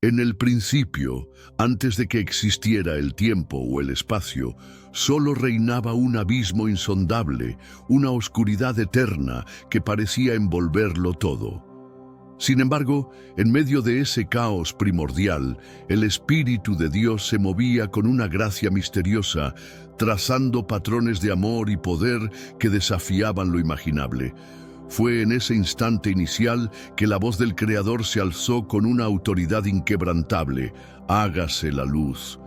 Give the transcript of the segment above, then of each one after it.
En el principio, antes de que existiera el tiempo o el espacio, solo reinaba un abismo insondable, una oscuridad eterna que parecía envolverlo todo. Sin embargo, en medio de ese caos primordial, el Espíritu de Dios se movía con una gracia misteriosa, trazando patrones de amor y poder que desafiaban lo imaginable. Fue en ese instante inicial que la voz del Creador se alzó con una autoridad inquebrantable: «Hágase la luz».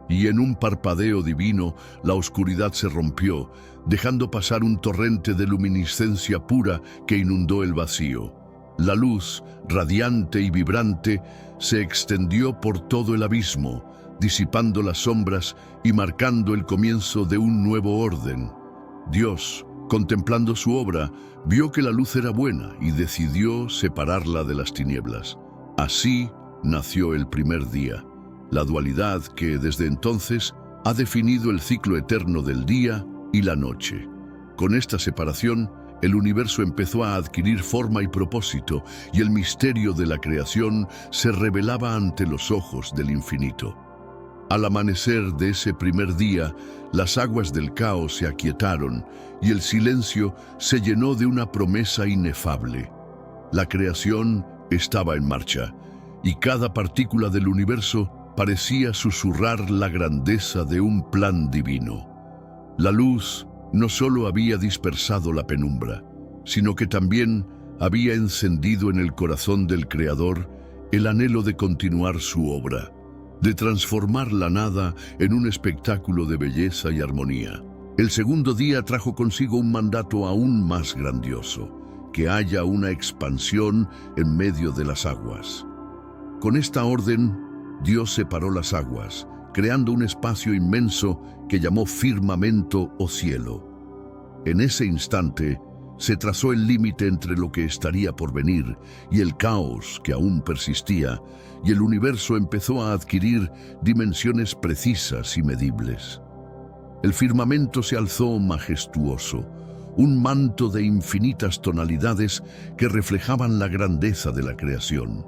Y en un parpadeo divino, la oscuridad se rompió, dejando pasar un torrente de luminiscencia pura que inundó el vacío. La luz, radiante y vibrante, se extendió por todo el abismo, disipando las sombras y marcando el comienzo de un nuevo orden. Dios, contemplando su obra, vio que la luz era buena y decidió separarla de las tinieblas. Así nació el primer día, la dualidad que desde entonces ha definido el ciclo eterno del día y la noche. Con esta separación, el universo empezó a adquirir forma y propósito, y el misterio de la creación se revelaba ante los ojos del infinito. Al amanecer de ese primer día, las aguas del caos se aquietaron y el silencio se llenó de una promesa inefable. La creación estaba en marcha, y cada partícula del universo parecía susurrar la grandeza de un plan divino. La luz no solo había dispersado la penumbra, sino que también había encendido en el corazón del Creador el anhelo de continuar su obra, de transformar la nada en un espectáculo de belleza y armonía. El segundo día trajo consigo un mandato aún más grandioso: que haya una expansión en medio de las aguas. Con esta orden, Dios separó las aguas, creando un espacio inmenso que llamó firmamento o cielo. En ese instante, se trazó el límite entre lo que estaría por venir y el caos que aún persistía, y el universo empezó a adquirir dimensiones precisas y medibles. El firmamento se alzó majestuoso, un manto de infinitas tonalidades que reflejaban la grandeza de la creación.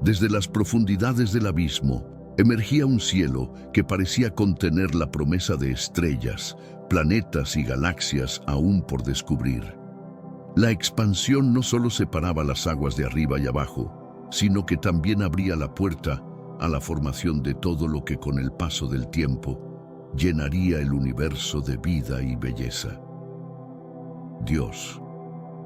Desde las profundidades del abismo, emergía un cielo que parecía contener la promesa de estrellas, planetas y galaxias aún por descubrir. La expansión no solo separaba las aguas de arriba y abajo, sino que también abría la puerta a la formación de todo lo que con el paso del tiempo llenaría el universo de vida y belleza. Dios,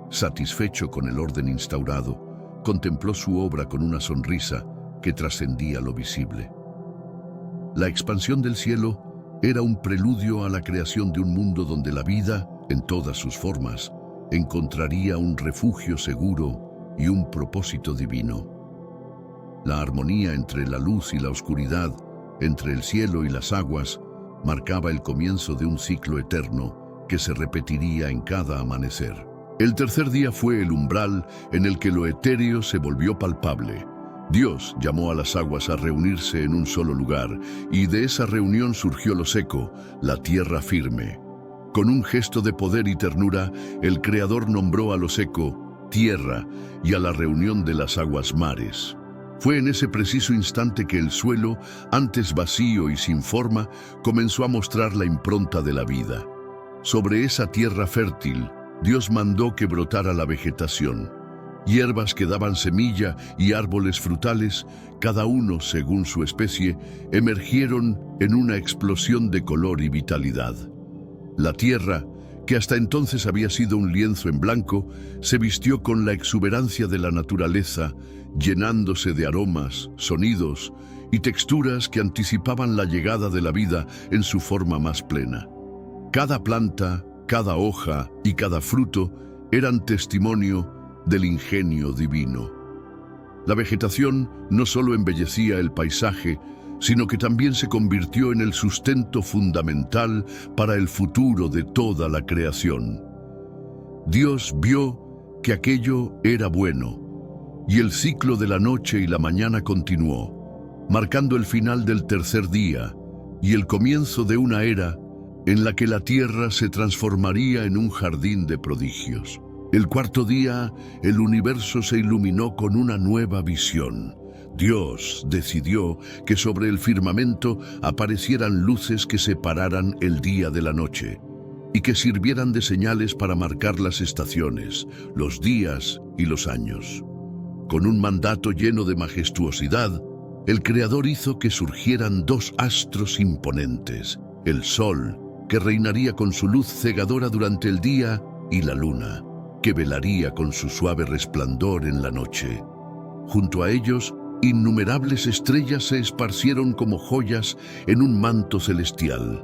satisfecho con el orden instaurado, contempló su obra con una sonrisa que trascendía lo visible. La expansión del cielo era un preludio a la creación de un mundo donde la vida, en todas sus formas, encontraría un refugio seguro y un propósito divino. La armonía entre la luz y la oscuridad, entre el cielo y las aguas, marcaba el comienzo de un ciclo eterno que se repetiría en cada amanecer. El tercer día fue el umbral en el que lo etéreo se volvió palpable. Dios llamó a las aguas a reunirse en un solo lugar, y de esa reunión surgió lo seco, la tierra firme. Con un gesto de poder y ternura, el Creador nombró a lo seco tierra y a la reunión de las aguas mares. Fue en ese preciso instante que el suelo, antes vacío y sin forma, comenzó a mostrar la impronta de la vida. Sobre esa tierra fértil, Dios mandó que brotara la vegetación. Hierbas que daban semilla y árboles frutales, cada uno según su especie, emergieron en una explosión de color y vitalidad. La tierra, que hasta entonces había sido un lienzo en blanco, se vistió con la exuberancia de la naturaleza, llenándose de aromas, sonidos y texturas que anticipaban la llegada de la vida en su forma más plena. Cada planta, cada hoja y cada fruto eran testimonio del ingenio divino. La vegetación no solo embellecía el paisaje, sino que también se convirtió en el sustento fundamental para el futuro de toda la creación. Dios vio que aquello era bueno, y el ciclo de la noche y la mañana continuó, marcando el final del tercer día y el comienzo de una era en la que la tierra se transformaría en un jardín de prodigios. El cuarto día, el universo se iluminó con una nueva visión. Dios decidió que sobre el firmamento aparecieran luces que separaran el día de la noche y que sirvieran de señales para marcar las estaciones, los días y los años. Con un mandato lleno de majestuosidad, el Creador hizo que surgieran dos astros imponentes, el Sol, que reinaría con su luz cegadora durante el día, y la Luna, que velaría con su suave resplandor en la noche. Junto a ellos, innumerables estrellas se esparcieron como joyas en un manto celestial.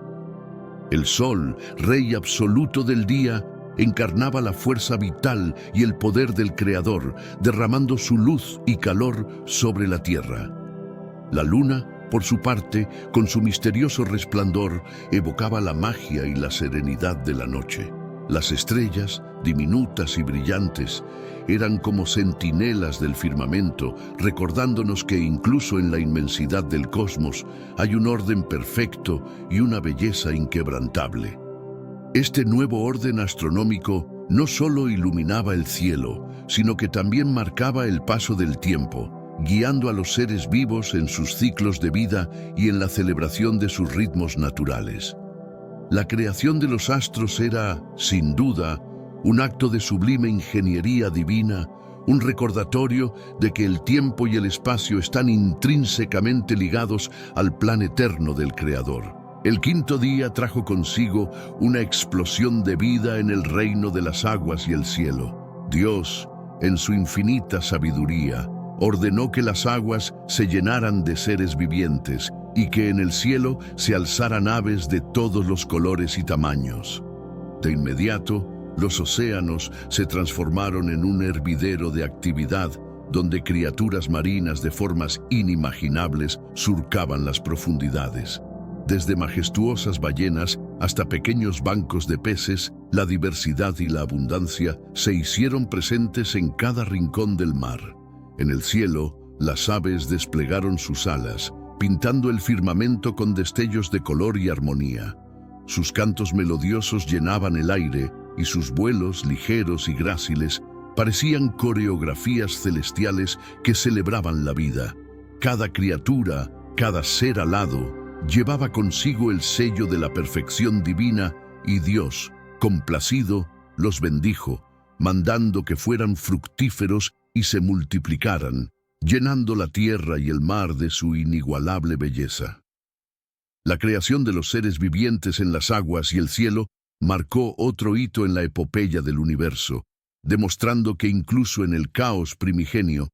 El Sol, rey absoluto del día, encarnaba la fuerza vital y el poder del Creador, derramando su luz y calor sobre la tierra. La Luna, por su parte, con su misterioso resplandor, evocaba la magia y la serenidad de la noche. Las estrellas, diminutas y brillantes, eran como centinelas del firmamento, recordándonos que incluso en la inmensidad del cosmos hay un orden perfecto y una belleza inquebrantable. Este nuevo orden astronómico no solo iluminaba el cielo, sino que también marcaba el paso del tiempo, guiando a los seres vivos en sus ciclos de vida y en la celebración de sus ritmos naturales. La creación de los astros era, sin duda, un acto de sublime ingeniería divina, un recordatorio de que el tiempo y el espacio están intrínsecamente ligados al plan eterno del Creador. El quinto día trajo consigo una explosión de vida en el reino de las aguas y el cielo. Dios, en su infinita sabiduría, ordenó que las aguas se llenaran de seres vivientes y que en el cielo se alzaran aves de todos los colores y tamaños. De inmediato, los océanos se transformaron en un hervidero de actividad donde criaturas marinas de formas inimaginables surcaban las profundidades. Desde majestuosas ballenas hasta pequeños bancos de peces, la diversidad y la abundancia se hicieron presentes en cada rincón del mar. En el cielo, las aves desplegaron sus alas, pintando el firmamento con destellos de color y armonía. Sus cantos melodiosos llenaban el aire y sus vuelos ligeros y gráciles parecían coreografías celestiales que celebraban la vida. Cada criatura, cada ser alado, llevaba consigo el sello de la perfección divina y Dios, complacido, los bendijo, mandando que fueran fructíferos y se multiplicaran, llenando la tierra y el mar de su inigualable belleza. La creación de los seres vivientes en las aguas y el cielo marcó otro hito en la epopeya del universo, demostrando que incluso en el caos primigenio,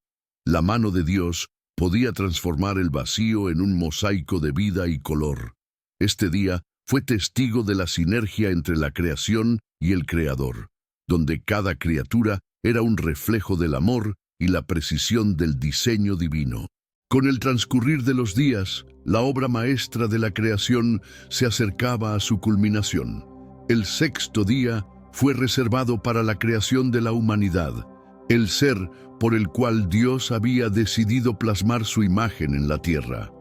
la mano de Dios podía transformar el vacío en un mosaico de vida y color. Este día fue testigo de la sinergia entre la creación y el Creador, donde cada criatura era un reflejo del amor y la precisión del diseño divino. Con el transcurrir de los días, la obra maestra de la creación se acercaba a su culminación. El sexto día fue reservado para la creación de la humanidad, el ser por el cual Dios había decidido plasmar su imagen en la tierra.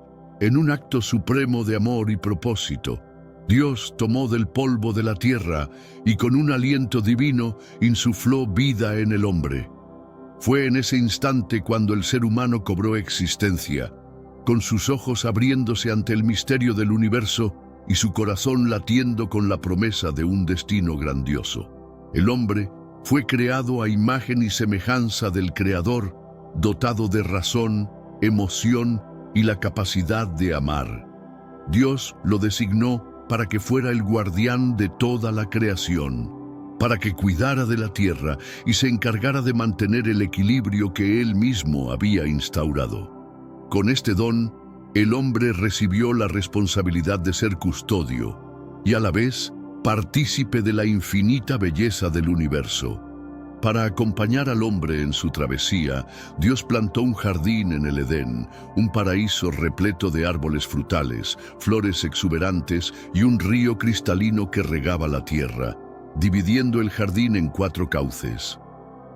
En un acto supremo de amor y propósito, Dios tomó del polvo de la tierra y con un aliento divino insufló vida en el hombre. Fue en ese instante cuando el ser humano cobró existencia, con sus ojos abriéndose ante el misterio del universo y su corazón latiendo con la promesa de un destino grandioso. El hombre fue creado a imagen y semejanza del Creador, dotado de razón, emoción y la capacidad de amar. Dios lo designó para que fuera el guardián de toda la creación, para que cuidara de la tierra y se encargara de mantener el equilibrio que Él mismo había instaurado. Con este don, el hombre recibió la responsabilidad de ser custodio y a la vez partícipe de la infinita belleza del universo. Para acompañar al hombre en su travesía, Dios plantó un jardín en el Edén, un paraíso repleto de árboles frutales, flores exuberantes y un río cristalino que regaba la tierra, dividiendo el jardín en 4 cauces.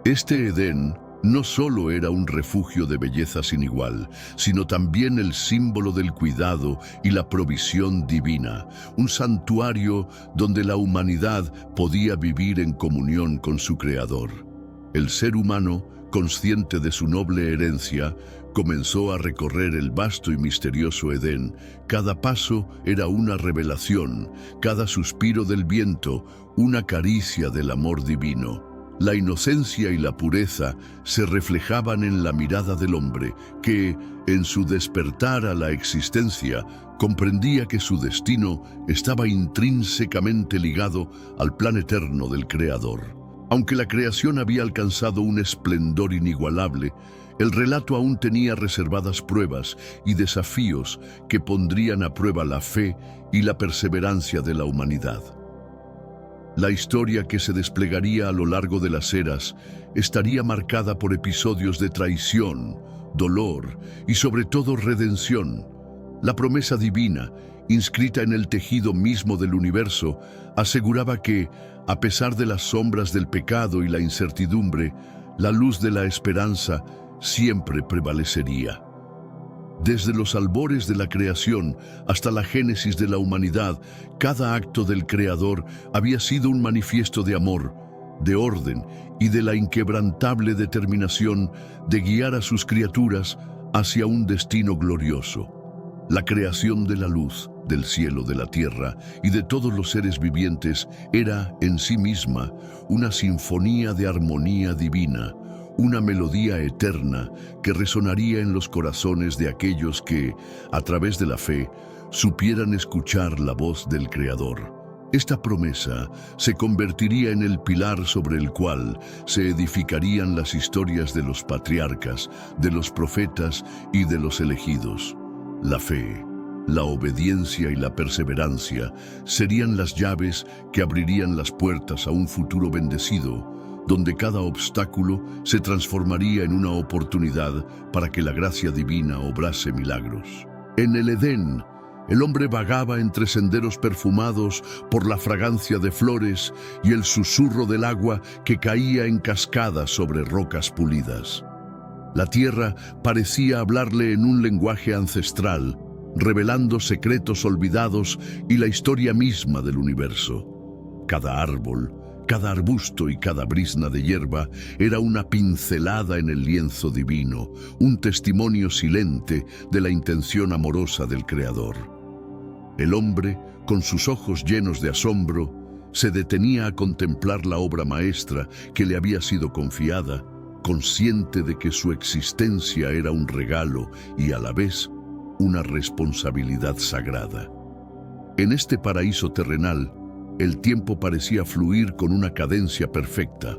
Este Edén no solo era un refugio de belleza sin igual, sino también el símbolo del cuidado y la provisión divina, un santuario donde la humanidad podía vivir en comunión con su Creador. El ser humano, consciente de su noble herencia, comenzó a recorrer el vasto y misterioso Edén. Cada paso era una revelación, cada suspiro del viento, una caricia del amor divino. La inocencia y la pureza se reflejaban en la mirada del hombre, que, en su despertar a la existencia, comprendía que su destino estaba intrínsecamente ligado al plan eterno del Creador. Aunque la creación había alcanzado un esplendor inigualable, el relato aún tenía reservadas pruebas y desafíos que pondrían a prueba la fe y la perseverancia de la humanidad. La historia que se desplegaría a lo largo de las eras estaría marcada por episodios de traición, dolor y sobre todo redención. La promesa divina, inscrita en el tejido mismo del universo, aseguraba que, a pesar de las sombras del pecado y la incertidumbre, la luz de la esperanza siempre prevalecería. Desde los albores de la creación hasta la génesis de la humanidad, cada acto del Creador había sido un manifiesto de amor, de orden y de la inquebrantable determinación de guiar a sus criaturas hacia un destino glorioso. La creación de la luz, del cielo, de la tierra y de todos los seres vivientes era, en sí misma, una sinfonía de armonía divina, una melodía eterna que resonaría en los corazones de aquellos que, a través de la fe, supieran escuchar la voz del Creador. Esta promesa se convertiría en el pilar sobre el cual se edificarían las historias de los patriarcas, de los profetas y de los elegidos. La fe, la obediencia y la perseverancia serían las llaves que abrirían las puertas a un futuro bendecido, donde cada obstáculo se transformaría en una oportunidad para que la gracia divina obrase milagros. En el Edén, el hombre vagaba entre senderos perfumados por la fragancia de flores y el susurro del agua que caía en cascadas sobre rocas pulidas. La tierra parecía hablarle en un lenguaje ancestral, revelando secretos olvidados y la historia misma del universo. Cada árbol, cada arbusto y cada brizna de hierba era una pincelada en el lienzo divino, un testimonio silente de la intención amorosa del Creador. El hombre, con sus ojos llenos de asombro, se detenía a contemplar la obra maestra que le había sido confiada, consciente de que su existencia era un regalo y a la vez una responsabilidad sagrada. En este paraíso terrenal, el tiempo parecía fluir con una cadencia perfecta.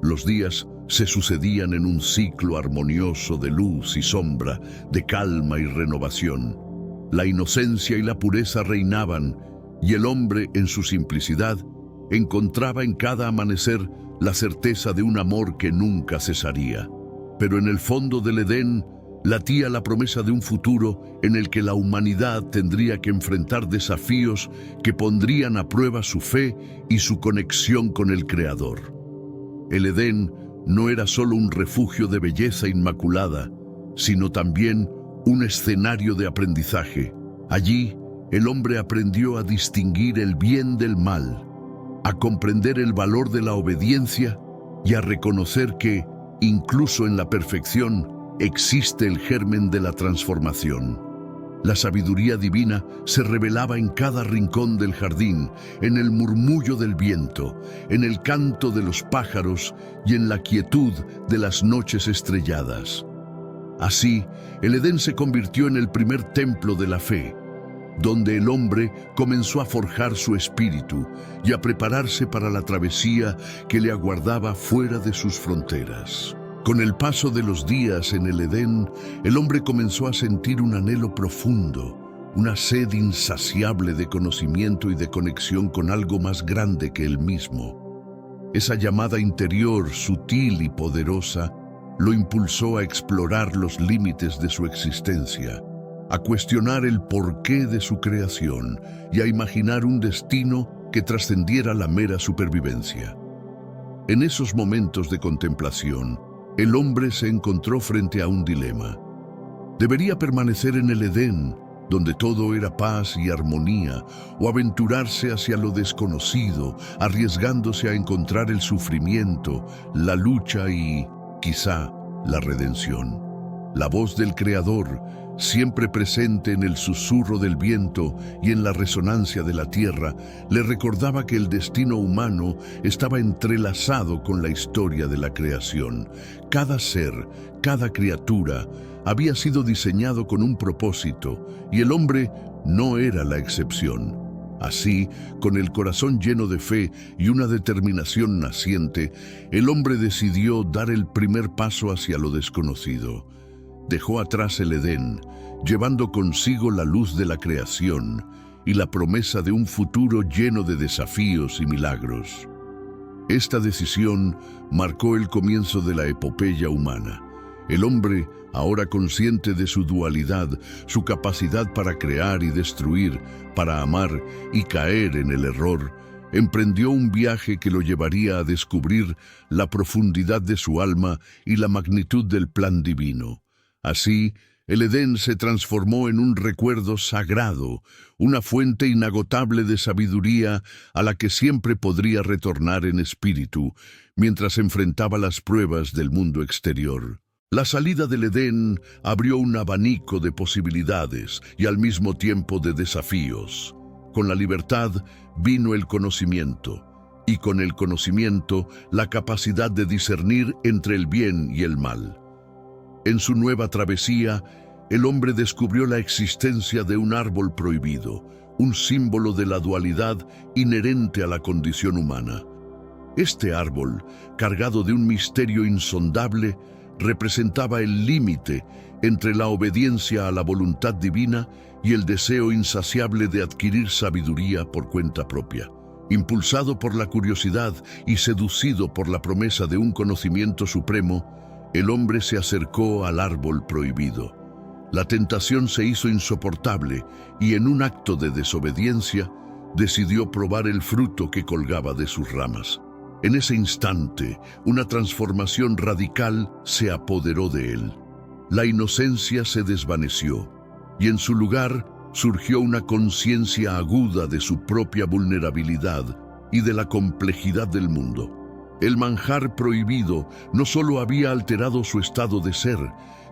Los días se sucedían en un ciclo armonioso de luz y sombra, de calma y renovación. La inocencia y la pureza reinaban, y el hombre, en su simplicidad, encontraba en cada amanecer la certeza de un amor que nunca cesaría. Pero en el fondo del Edén latía la promesa de un futuro en el que la humanidad tendría que enfrentar desafíos que pondrían a prueba su fe y su conexión con el Creador. El Edén no era solo un refugio de belleza inmaculada, sino también un escenario de aprendizaje. Allí, el hombre aprendió a distinguir el bien del mal, a comprender el valor de la obediencia y a reconocer que, incluso en la perfección, existe el germen de la transformación. La sabiduría divina se revelaba en cada rincón del jardín, en el murmullo del viento, en el canto de los pájaros y en la quietud de las noches estrelladas. Así, el Edén se convirtió en el primer templo de la fe, donde el hombre comenzó a forjar su espíritu y a prepararse para la travesía que le aguardaba fuera de sus fronteras. Con el paso de los días en el Edén, el hombre comenzó a sentir un anhelo profundo, una sed insaciable de conocimiento y de conexión con algo más grande que él mismo. Esa llamada interior, sutil y poderosa, lo impulsó a explorar los límites de su existencia, a cuestionar el porqué de su creación y a imaginar un destino que trascendiera la mera supervivencia. En esos momentos de contemplación, el hombre se encontró frente a un dilema. ¿Debería permanecer en el Edén, donde todo era paz y armonía, o aventurarse hacia lo desconocido, arriesgándose a encontrar el sufrimiento, la lucha y, quizá la redención. La voz del Creador, siempre presente en el susurro del viento y en la resonancia de la tierra, le recordaba que el destino humano estaba entrelazado con la historia de la creación. Cada ser, cada criatura, había sido diseñado con un propósito, y el hombre no era la excepción. Así, con el corazón lleno de fe y una determinación naciente, el hombre decidió dar el primer paso hacia lo desconocido. Dejó atrás el Edén, llevando consigo la luz de la creación y la promesa de un futuro lleno de desafíos y milagros. Esta decisión marcó el comienzo de la epopeya humana. El hombre, ahora consciente de su dualidad, su capacidad para crear y destruir, para amar y caer en el error, emprendió un viaje que lo llevaría a descubrir la profundidad de su alma y la magnitud del plan divino. Así, el Edén se transformó en un recuerdo sagrado, una fuente inagotable de sabiduría a la que siempre podría retornar en espíritu, mientras enfrentaba las pruebas del mundo exterior. La salida del Edén abrió un abanico de posibilidades y al mismo tiempo de desafíos. Con la libertad vino el conocimiento, y con el conocimiento la capacidad de discernir entre el bien y el mal. En su nueva travesía, el hombre descubrió la existencia de un árbol prohibido, un símbolo de la dualidad inherente a la condición humana. Este árbol, cargado de un misterio insondable, representaba el límite entre la obediencia a la voluntad divina y el deseo insaciable de adquirir sabiduría por cuenta propia. Impulsado por la curiosidad y seducido por la promesa de un conocimiento supremo, el hombre se acercó al árbol prohibido. La tentación se hizo insoportable y en un acto de desobediencia decidió probar el fruto que colgaba de sus ramas. En ese instante, una transformación radical se apoderó de él. La inocencia se desvaneció y en su lugar surgió una conciencia aguda de su propia vulnerabilidad y de la complejidad del mundo. El manjar prohibido no solo había alterado su estado de ser,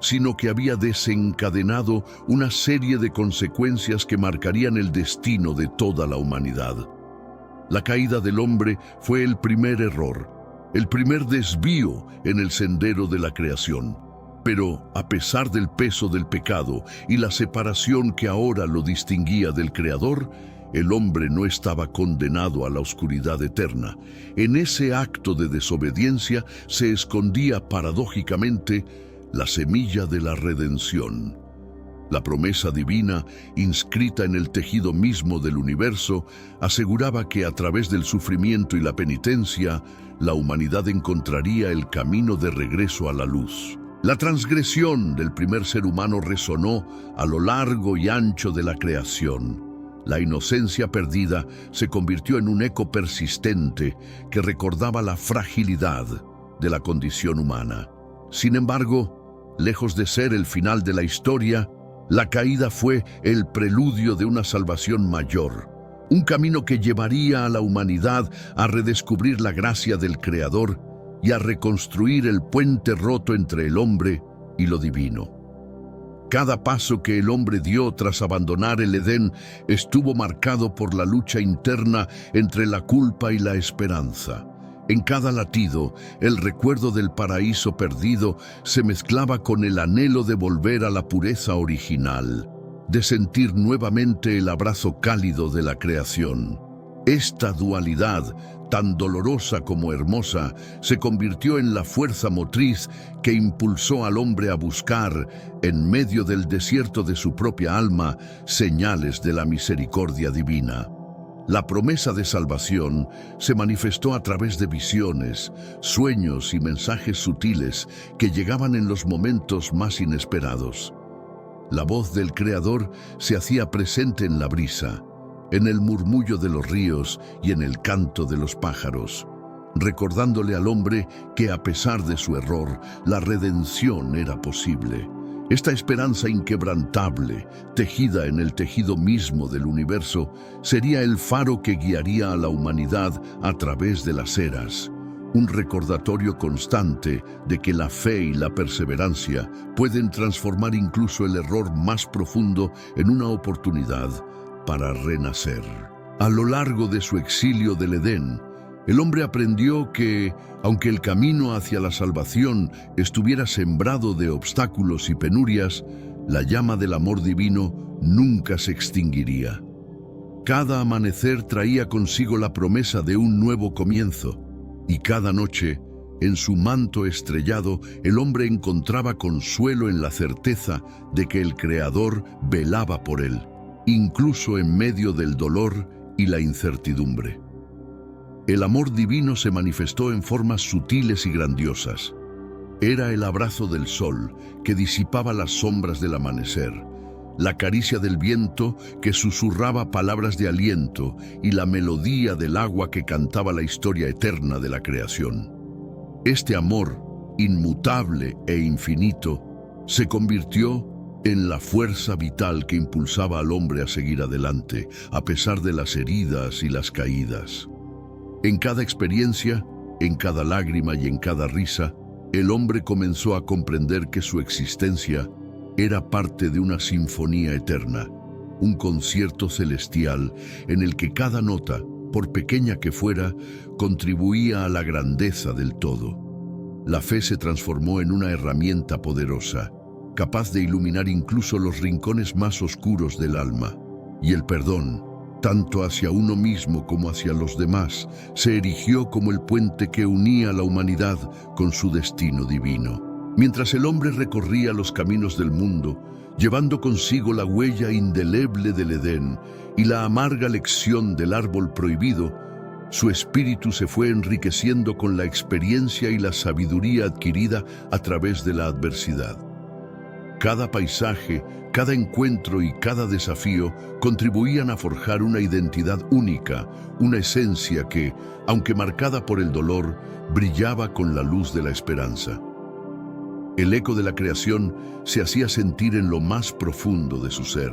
sino que había desencadenado una serie de consecuencias que marcarían el destino de toda la humanidad. La caída del hombre fue el primer error, el primer desvío en el sendero de la creación. Pero, a pesar del peso del pecado y la separación que ahora lo distinguía del Creador, el hombre no estaba condenado a la oscuridad eterna. En ese acto de desobediencia se escondía paradójicamente la semilla de la redención. La promesa divina, inscrita en el tejido mismo del universo, aseguraba que a través del sufrimiento y la penitencia, la humanidad encontraría el camino de regreso a la luz. La transgresión del primer ser humano resonó a lo largo y ancho de la creación. La inocencia perdida se convirtió en un eco persistente que recordaba la fragilidad de la condición humana. Sin embargo, lejos de ser el final de la historia, la caída fue el preludio de una salvación mayor, un camino que llevaría a la humanidad a redescubrir la gracia del Creador y a reconstruir el puente roto entre el hombre y lo divino. Cada paso que el hombre dio tras abandonar el Edén estuvo marcado por la lucha interna entre la culpa y la esperanza. En cada latido, el recuerdo del paraíso perdido se mezclaba con el anhelo de volver a la pureza original, de sentir nuevamente el abrazo cálido de la creación. Esta dualidad, tan dolorosa como hermosa, se convirtió en la fuerza motriz que impulsó al hombre a buscar, en medio del desierto de su propia alma, señales de la misericordia divina. La promesa de salvación se manifestó a través de visiones, sueños y mensajes sutiles que llegaban en los momentos más inesperados. La voz del Creador se hacía presente en la brisa, en el murmullo de los ríos y en el canto de los pájaros, recordándole al hombre que a pesar de su error, la redención era posible. Esta esperanza inquebrantable, tejida en el tejido mismo del universo, sería el faro que guiaría a la humanidad a través de las eras, un recordatorio constante de que la fe y la perseverancia pueden transformar incluso el error más profundo en una oportunidad para renacer. A lo largo de su exilio del Edén, el hombre aprendió que, aunque el camino hacia la salvación estuviera sembrado de obstáculos y penurias, la llama del amor divino nunca se extinguiría. Cada amanecer traía consigo la promesa de un nuevo comienzo, y cada noche, en su manto estrellado, el hombre encontraba consuelo en la certeza de que el Creador velaba por él, incluso en medio del dolor y la incertidumbre. El amor divino se manifestó en formas sutiles y grandiosas. Era el abrazo del sol que disipaba las sombras del amanecer, la caricia del viento que susurraba palabras de aliento y la melodía del agua que cantaba la historia eterna de la creación. Este amor, inmutable e infinito, se convirtió en la fuerza vital que impulsaba al hombre a seguir adelante, a pesar de las heridas y las caídas. En cada experiencia, en cada lágrima y en cada risa, el hombre comenzó a comprender que su existencia era parte de una sinfonía eterna, un concierto celestial en el que cada nota, por pequeña que fuera, contribuía a la grandeza del todo. La fe se transformó en una herramienta poderosa, capaz de iluminar incluso los rincones más oscuros del alma. Y el perdón, tanto hacia uno mismo como hacia los demás, se erigió como el puente que unía a la humanidad con su destino divino. Mientras el hombre recorría los caminos del mundo, llevando consigo la huella indeleble del Edén y la amarga lección del árbol prohibido, su espíritu se fue enriqueciendo con la experiencia y la sabiduría adquirida a través de la adversidad. Cada paisaje, cada encuentro y cada desafío contribuían a forjar una identidad única, una esencia que, aunque marcada por el dolor, brillaba con la luz de la esperanza. El eco de la creación se hacía sentir en lo más profundo de su ser.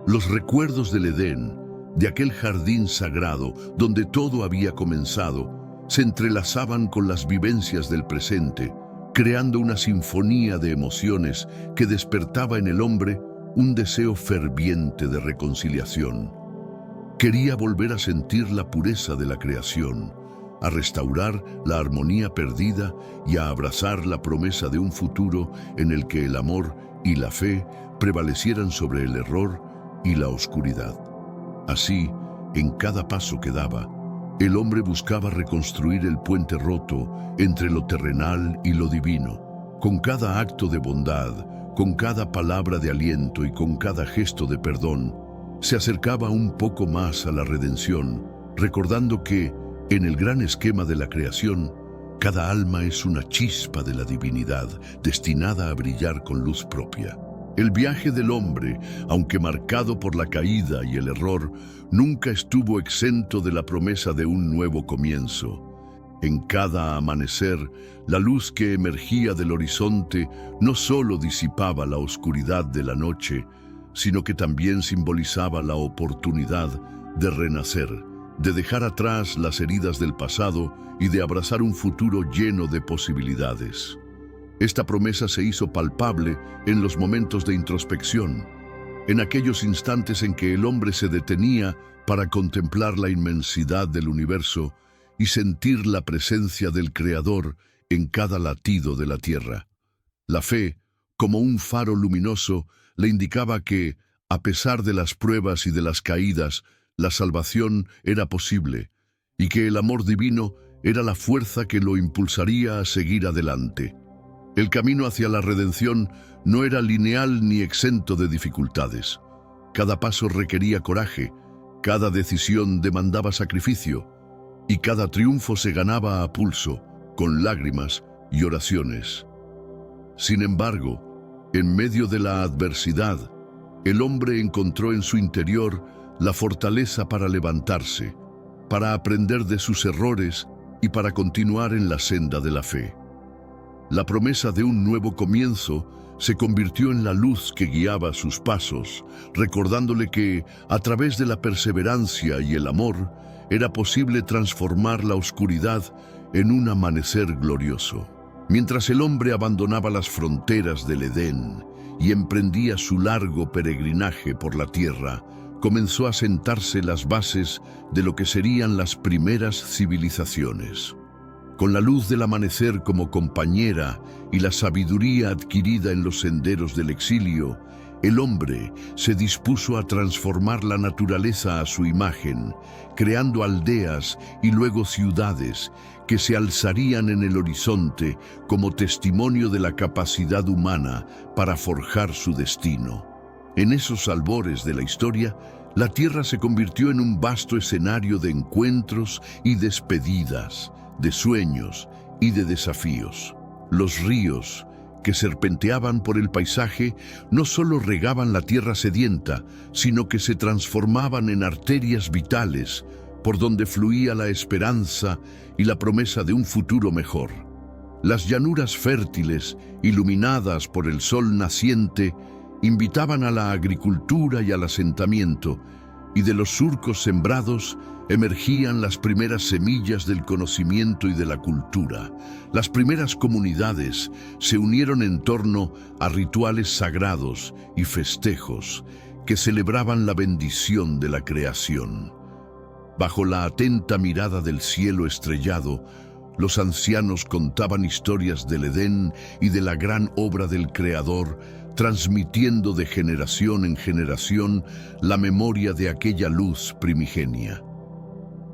Los recuerdos del Edén, de aquel jardín sagrado donde todo había comenzado, se entrelazaban con las vivencias del presente, creando una sinfonía de emociones que despertaba en el hombre un deseo ferviente de reconciliación. Quería volver a sentir la pureza de la creación, a restaurar la armonía perdida y a abrazar la promesa de un futuro en el que el amor y la fe prevalecieran sobre el error y la oscuridad. Así, en cada paso que daba, el hombre buscaba reconstruir el puente roto entre lo terrenal y lo divino. Con cada acto de bondad, con cada palabra de aliento y con cada gesto de perdón, se acercaba un poco más a la redención, recordando que, en el gran esquema de la creación, cada alma es una chispa de la divinidad, destinada a brillar con luz propia. El viaje del hombre, aunque marcado por la caída y el error, nunca estuvo exento de la promesa de un nuevo comienzo. En cada amanecer, la luz que emergía del horizonte no solo disipaba la oscuridad de la noche, sino que también simbolizaba la oportunidad de renacer, de dejar atrás las heridas del pasado y de abrazar un futuro lleno de posibilidades. Esta promesa se hizo palpable en los momentos de introspección, en aquellos instantes en que el hombre se detenía para contemplar la inmensidad del universo y sentir la presencia del Creador en cada latido de la tierra. La fe, como un faro luminoso, le indicaba que, a pesar de las pruebas y de las caídas, la salvación era posible, y que el amor divino era la fuerza que lo impulsaría a seguir adelante. El camino hacia la redención no era lineal ni exento de dificultades. Cada paso requería coraje, cada decisión demandaba sacrificio, y cada triunfo se ganaba a pulso, con lágrimas y oraciones. Sin embargo, en medio de la adversidad, el hombre encontró en su interior la fortaleza para levantarse, para aprender de sus errores y para continuar en la senda de la fe. La promesa de un nuevo comienzo se convirtió en la luz que guiaba sus pasos, recordándole que, a través de la perseverancia y el amor, era posible transformar la oscuridad en un amanecer glorioso. Mientras el hombre abandonaba las fronteras del Edén y emprendía su largo peregrinaje por la tierra, comenzó a sentarse las bases de lo que serían las primeras civilizaciones. Con la luz del amanecer como compañera y la sabiduría adquirida en los senderos del exilio, el hombre se dispuso a transformar la naturaleza a su imagen, creando aldeas y luego ciudades que se alzarían en el horizonte como testimonio de la capacidad humana para forjar su destino. En esos albores de la historia, la Tierra se convirtió en un vasto escenario de encuentros y despedidas, de sueños y de desafíos. Los ríos, que serpenteaban por el paisaje, no solo regaban la tierra sedienta, sino que se transformaban en arterias vitales, por donde fluía la esperanza y la promesa de un futuro mejor. Las llanuras fértiles, iluminadas por el sol naciente, invitaban a la agricultura y al asentamiento, y de los surcos sembrados emergían las primeras semillas del conocimiento y de la cultura. Las primeras comunidades se unieron en torno a rituales sagrados y festejos que celebraban la bendición de la creación. Bajo la atenta mirada del cielo estrellado, los ancianos contaban historias del Edén y de la gran obra del Creador, transmitiendo de generación en generación la memoria de aquella luz primigenia.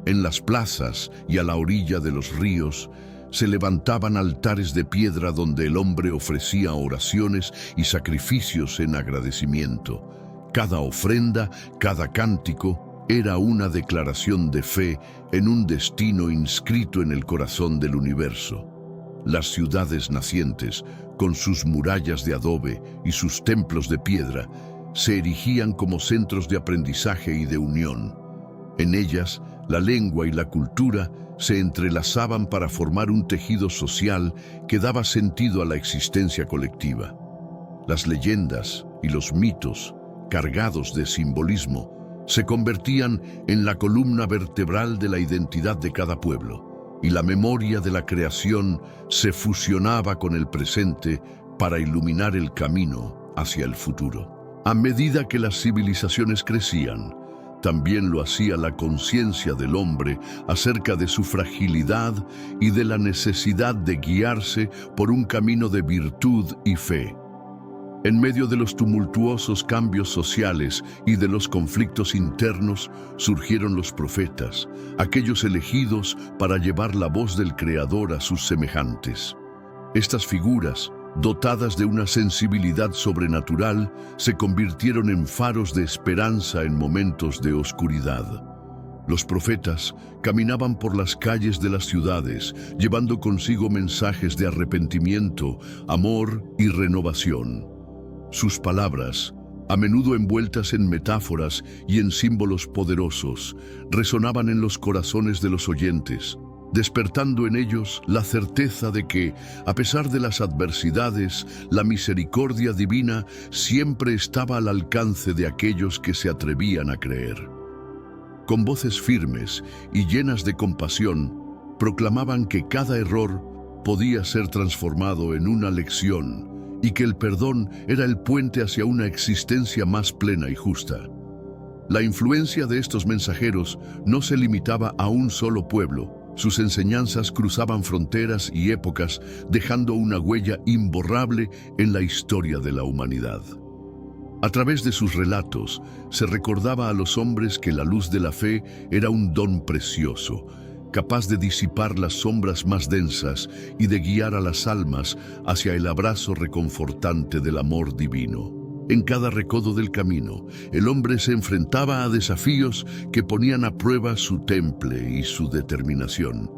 En las plazas y a la orilla de los ríos se levantaban altares de piedra donde el hombre ofrecía oraciones y sacrificios en agradecimiento. Cada ofrenda, cada cántico, era una declaración de fe en un destino inscrito en el corazón del universo. Las ciudades nacientes, con sus murallas de adobe y sus templos de piedra, se erigían como centros de aprendizaje y de unión. En ellas, la lengua y la cultura se entrelazaban para formar un tejido social que daba sentido a la existencia colectiva. Las leyendas y los mitos, cargados de simbolismo, se convertían en la columna vertebral de la identidad de cada pueblo, y la memoria de la creación se fusionaba con el presente para iluminar el camino hacia el futuro. A medida que las civilizaciones crecían, también lo hacía la conciencia del hombre acerca de su fragilidad y de la necesidad de guiarse por un camino de virtud y fe. En medio de los tumultuosos cambios sociales y de los conflictos internos, surgieron los profetas, aquellos elegidos para llevar la voz del Creador a sus semejantes. Estas figuras, dotadas de una sensibilidad sobrenatural, se convirtieron en faros de esperanza en momentos de oscuridad. Los profetas caminaban por las calles de las ciudades, llevando consigo mensajes de arrepentimiento, amor y renovación. Sus palabras, a menudo envueltas en metáforas y en símbolos poderosos, resonaban en los corazones de los oyentes, despertando en ellos la certeza de que, a pesar de las adversidades, la misericordia divina siempre estaba al alcance de aquellos que se atrevían a creer. Con voces firmes y llenas de compasión, proclamaban que cada error podía ser transformado en una lección y que el perdón era el puente hacia una existencia más plena y justa. La influencia de estos mensajeros no se limitaba a un solo pueblo. Sus enseñanzas cruzaban fronteras y épocas, dejando una huella imborrable en la historia de la humanidad. A través de sus relatos, se recordaba a los hombres que la luz de la fe era un don precioso, capaz de disipar las sombras más densas y de guiar a las almas hacia el abrazo reconfortante del amor divino. En cada recodo del camino, el hombre se enfrentaba a desafíos que ponían a prueba su temple y su determinación.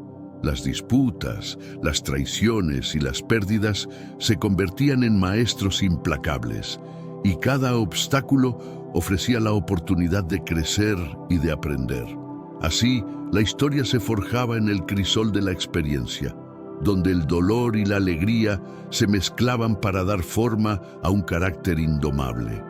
Las disputas, las traiciones y las pérdidas se convertían en maestros implacables, y cada obstáculo ofrecía la oportunidad de crecer y de aprender. Así, la historia se forjaba en el crisol de la experiencia, donde el dolor y la alegría se mezclaban para dar forma a un carácter indomable.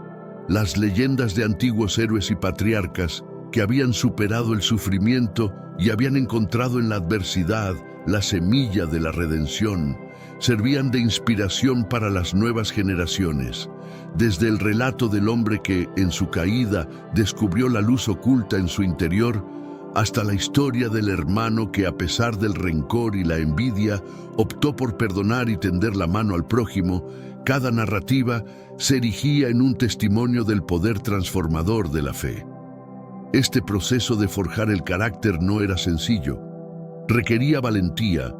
Las leyendas de antiguos héroes y patriarcas que habían superado el sufrimiento y habían encontrado en la adversidad la semilla de la redención, servían de inspiración para las nuevas generaciones, desde el relato del hombre que, en su caída, descubrió la luz oculta en su interior, hasta la historia del hermano que, a pesar del rencor y la envidia, optó por perdonar y tender la mano al prójimo. Cada narrativa se erigía en un testimonio del poder transformador de la fe. Este proceso de forjar el carácter no era sencillo. Requería valentía,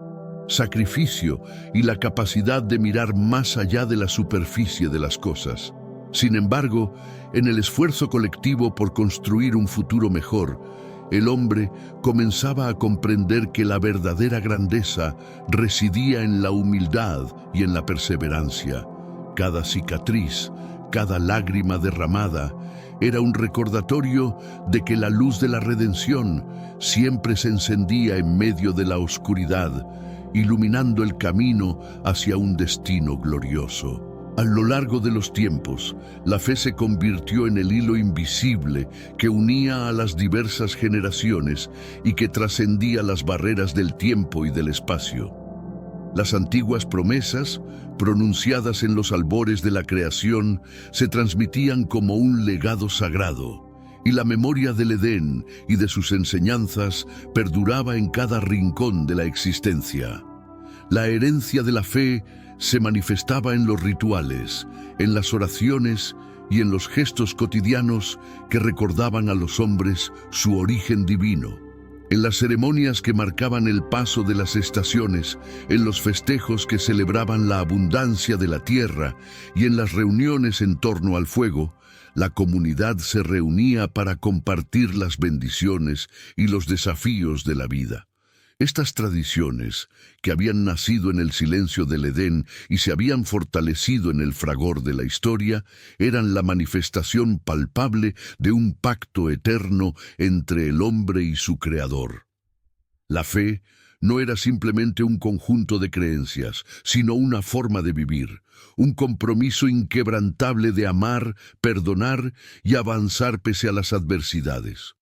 sacrificio y la capacidad de mirar más allá de la superficie de las cosas. Sin embargo, en el esfuerzo colectivo por construir un futuro mejor, el hombre comenzaba a comprender que la verdadera grandeza residía en la humildad y en la perseverancia. Cada cicatriz, cada lágrima derramada, era un recordatorio de que la luz de la redención siempre se encendía en medio de la oscuridad, iluminando el camino hacia un destino glorioso. A lo largo de los tiempos, la fe se convirtió en el hilo invisible que unía a las diversas generaciones y que trascendía las barreras del tiempo y del espacio. Las antiguas promesas, pronunciadas en los albores de la creación, se transmitían como un legado sagrado, y la memoria del Edén y de sus enseñanzas perduraba en cada rincón de la existencia. La herencia de la fe se manifestaba en los rituales, en las oraciones y en los gestos cotidianos que recordaban a los hombres su origen divino. En las ceremonias que marcaban el paso de las estaciones, en los festejos que celebraban la abundancia de la tierra y en las reuniones en torno al fuego, la comunidad se reunía para compartir las bendiciones y los desafíos de la vida. Estas tradiciones, que habían nacido en el silencio del Edén y se habían fortalecido en el fragor de la historia, eran la manifestación palpable de un pacto eterno entre el hombre y su Creador. La fe no era simplemente un conjunto de creencias, sino una forma de vivir, un compromiso inquebrantable de amar, perdonar y avanzar pese a las adversidades.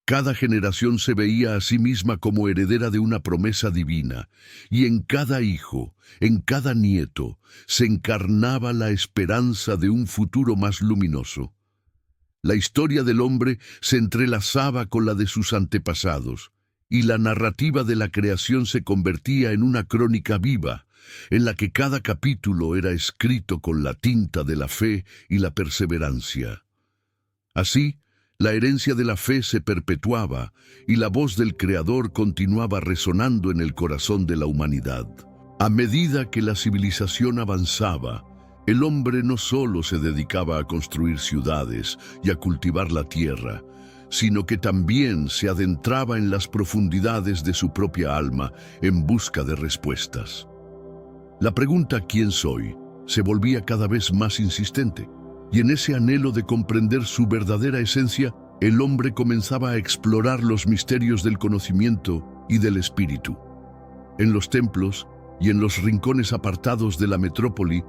Cada generación se veía a sí misma como heredera de una promesa divina, y en cada hijo, en cada nieto, se encarnaba la esperanza de un futuro más luminoso. La historia del hombre se entrelazaba con la de sus antepasados, y la narrativa de la creación se convertía en una crónica viva, en la que cada capítulo era escrito con la tinta de la fe y la perseverancia. Así, la herencia de la fe se perpetuaba y la voz del Creador continuaba resonando en el corazón de la humanidad. A medida que la civilización avanzaba, el hombre no solo se dedicaba a construir ciudades y a cultivar la tierra, sino que también se adentraba en las profundidades de su propia alma en busca de respuestas. La pregunta ¿quién soy? Se volvía cada vez más insistente. Y en ese anhelo de comprender su verdadera esencia, el hombre comenzaba a explorar los misterios del conocimiento y del espíritu. En los templos y en los rincones apartados de la metrópoli,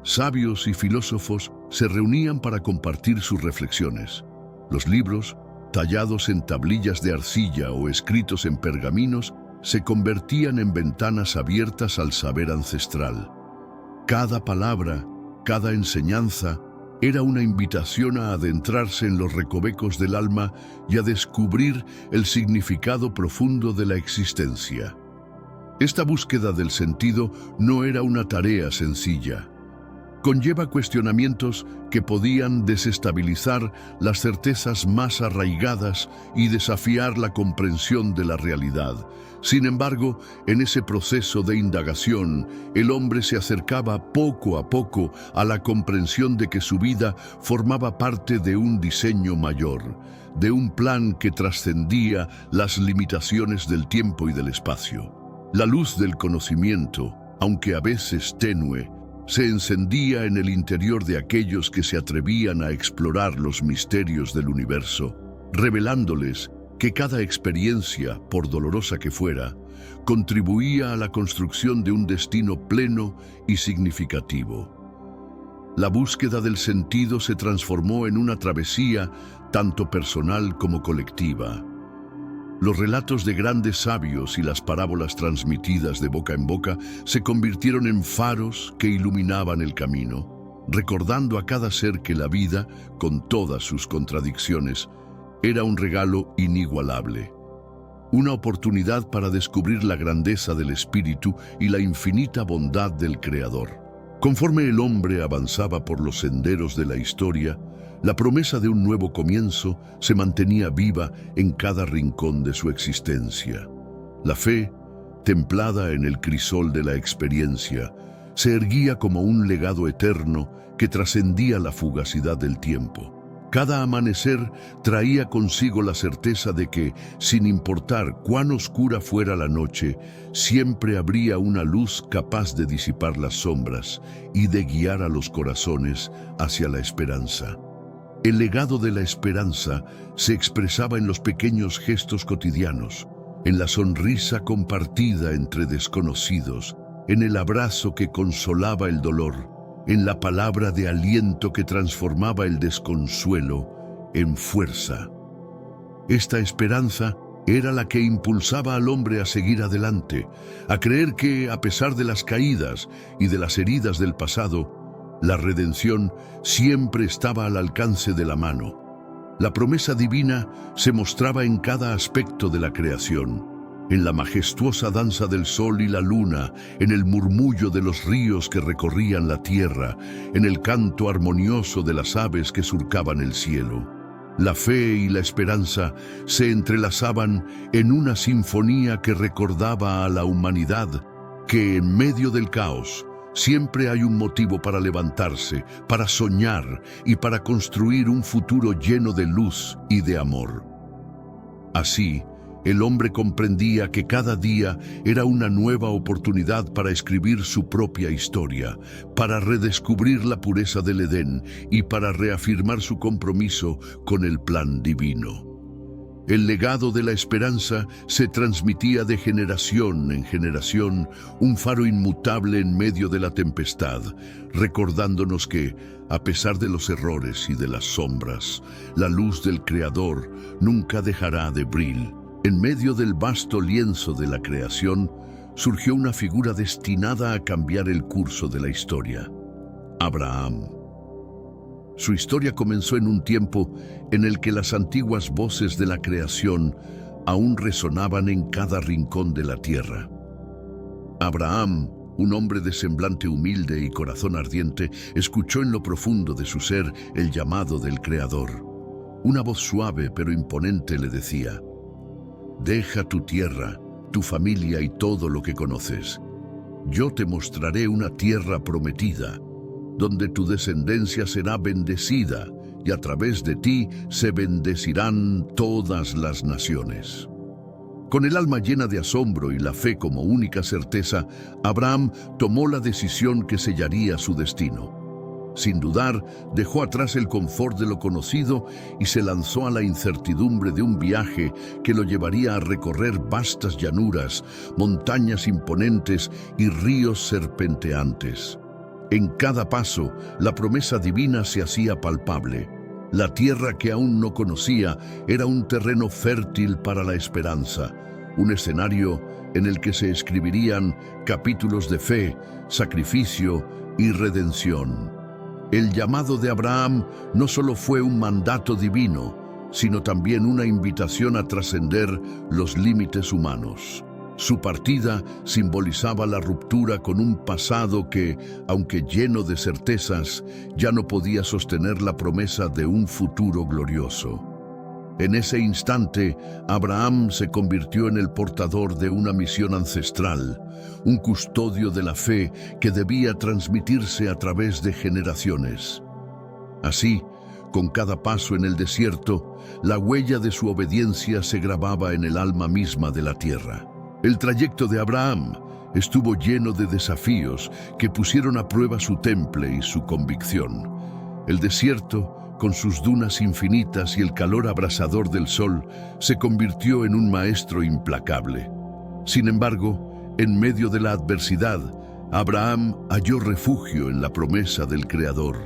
sabios y filósofos se reunían para compartir sus reflexiones. Los libros, tallados en tablillas de arcilla o escritos en pergaminos, se convertían en ventanas abiertas al saber ancestral. Cada palabra, cada enseñanza, era una invitación a adentrarse en los recovecos del alma y a descubrir el significado profundo de la existencia. Esta búsqueda del sentido no era una tarea sencilla. Conlleva cuestionamientos que podían desestabilizar las certezas más arraigadas y desafiar la comprensión de la realidad. Sin embargo, en ese proceso de indagación, el hombre se acercaba poco a poco a la comprensión de que su vida formaba parte de un diseño mayor, de un plan que trascendía las limitaciones del tiempo y del espacio. La luz del conocimiento, aunque a veces tenue, se encendía en el interior de aquellos que se atrevían a explorar los misterios del universo, revelándoles que cada experiencia, por dolorosa que fuera, contribuía a la construcción de un destino pleno y significativo. La búsqueda del sentido se transformó en una travesía tanto personal como colectiva. Los relatos de grandes sabios y las parábolas transmitidas de boca en boca se convirtieron en faros que iluminaban el camino, recordando a cada ser que la vida, con todas sus contradicciones, era un regalo inigualable. Una oportunidad para descubrir la grandeza del espíritu y la infinita bondad del Creador. Conforme el hombre avanzaba por los senderos de la historia, la promesa de un nuevo comienzo se mantenía viva en cada rincón de su existencia. La fe, templada en el crisol de la experiencia, se erguía como un legado eterno que trascendía la fugacidad del tiempo. Cada amanecer traía consigo la certeza de que, sin importar cuán oscura fuera la noche, siempre habría una luz capaz de disipar las sombras y de guiar a los corazones hacia la esperanza. El legado de la esperanza se expresaba en los pequeños gestos cotidianos, en la sonrisa compartida entre desconocidos, en el abrazo que consolaba el dolor, en la palabra de aliento que transformaba el desconsuelo en fuerza. Esta esperanza era la que impulsaba al hombre a seguir adelante, a creer que, a pesar de las caídas y de las heridas del pasado, la redención siempre estaba al alcance de la mano. La promesa divina se mostraba en cada aspecto de la creación, en la majestuosa danza del sol y la luna, en el murmullo de los ríos que recorrían la tierra, en el canto armonioso de las aves que surcaban el cielo. La fe y la esperanza se entrelazaban en una sinfonía que recordaba a la humanidad que en medio del caos siempre hay un motivo para levantarse, para soñar y para construir un futuro lleno de luz y de amor. Así, el hombre comprendía que cada día era una nueva oportunidad para escribir su propia historia, para redescubrir la pureza del Edén y para reafirmar su compromiso con el plan divino. El legado de la esperanza se transmitía de generación en generación, un faro inmutable en medio de la tempestad, recordándonos que, a pesar de los errores y de las sombras, la luz del Creador nunca dejará de brillar. En medio del vasto lienzo de la creación, surgió una figura destinada a cambiar el curso de la historia: Abraham. Su historia comenzó en un tiempo en el que las antiguas voces de la creación aún resonaban en cada rincón de la tierra. Abraham, un hombre de semblante humilde y corazón ardiente, escuchó en lo profundo de su ser el llamado del Creador. Una voz suave pero imponente le decía: «Deja tu tierra, tu familia y todo lo que conoces. Yo te mostraré una tierra prometida, donde tu descendencia será bendecida, y a través de ti se bendecirán todas las naciones». Con el alma llena de asombro y la fe como única certeza, Abraham tomó la decisión que sellaría su destino. Sin dudar, dejó atrás el confort de lo conocido y se lanzó a la incertidumbre de un viaje que lo llevaría a recorrer vastas llanuras, montañas imponentes y ríos serpenteantes. En cada paso, la promesa divina se hacía palpable. La tierra que aún no conocía era un terreno fértil para la esperanza, un escenario en el que se escribirían capítulos de fe, sacrificio y redención. El llamado de Abraham no solo fue un mandato divino, sino también una invitación a trascender los límites humanos. Su partida simbolizaba la ruptura con un pasado que, aunque lleno de certezas, ya no podía sostener la promesa de un futuro glorioso. En ese instante, Abraham se convirtió en el portador de una misión ancestral, un custodio de la fe que debía transmitirse a través de generaciones. Así, con cada paso en el desierto, la huella de su obediencia se grababa en el alma misma de la tierra. El trayecto de Abraham estuvo lleno de desafíos que pusieron a prueba su temple y su convicción. El desierto, con sus dunas infinitas y el calor abrasador del sol, se convirtió en un maestro implacable. Sin embargo, en medio de la adversidad, Abraham halló refugio en la promesa del Creador.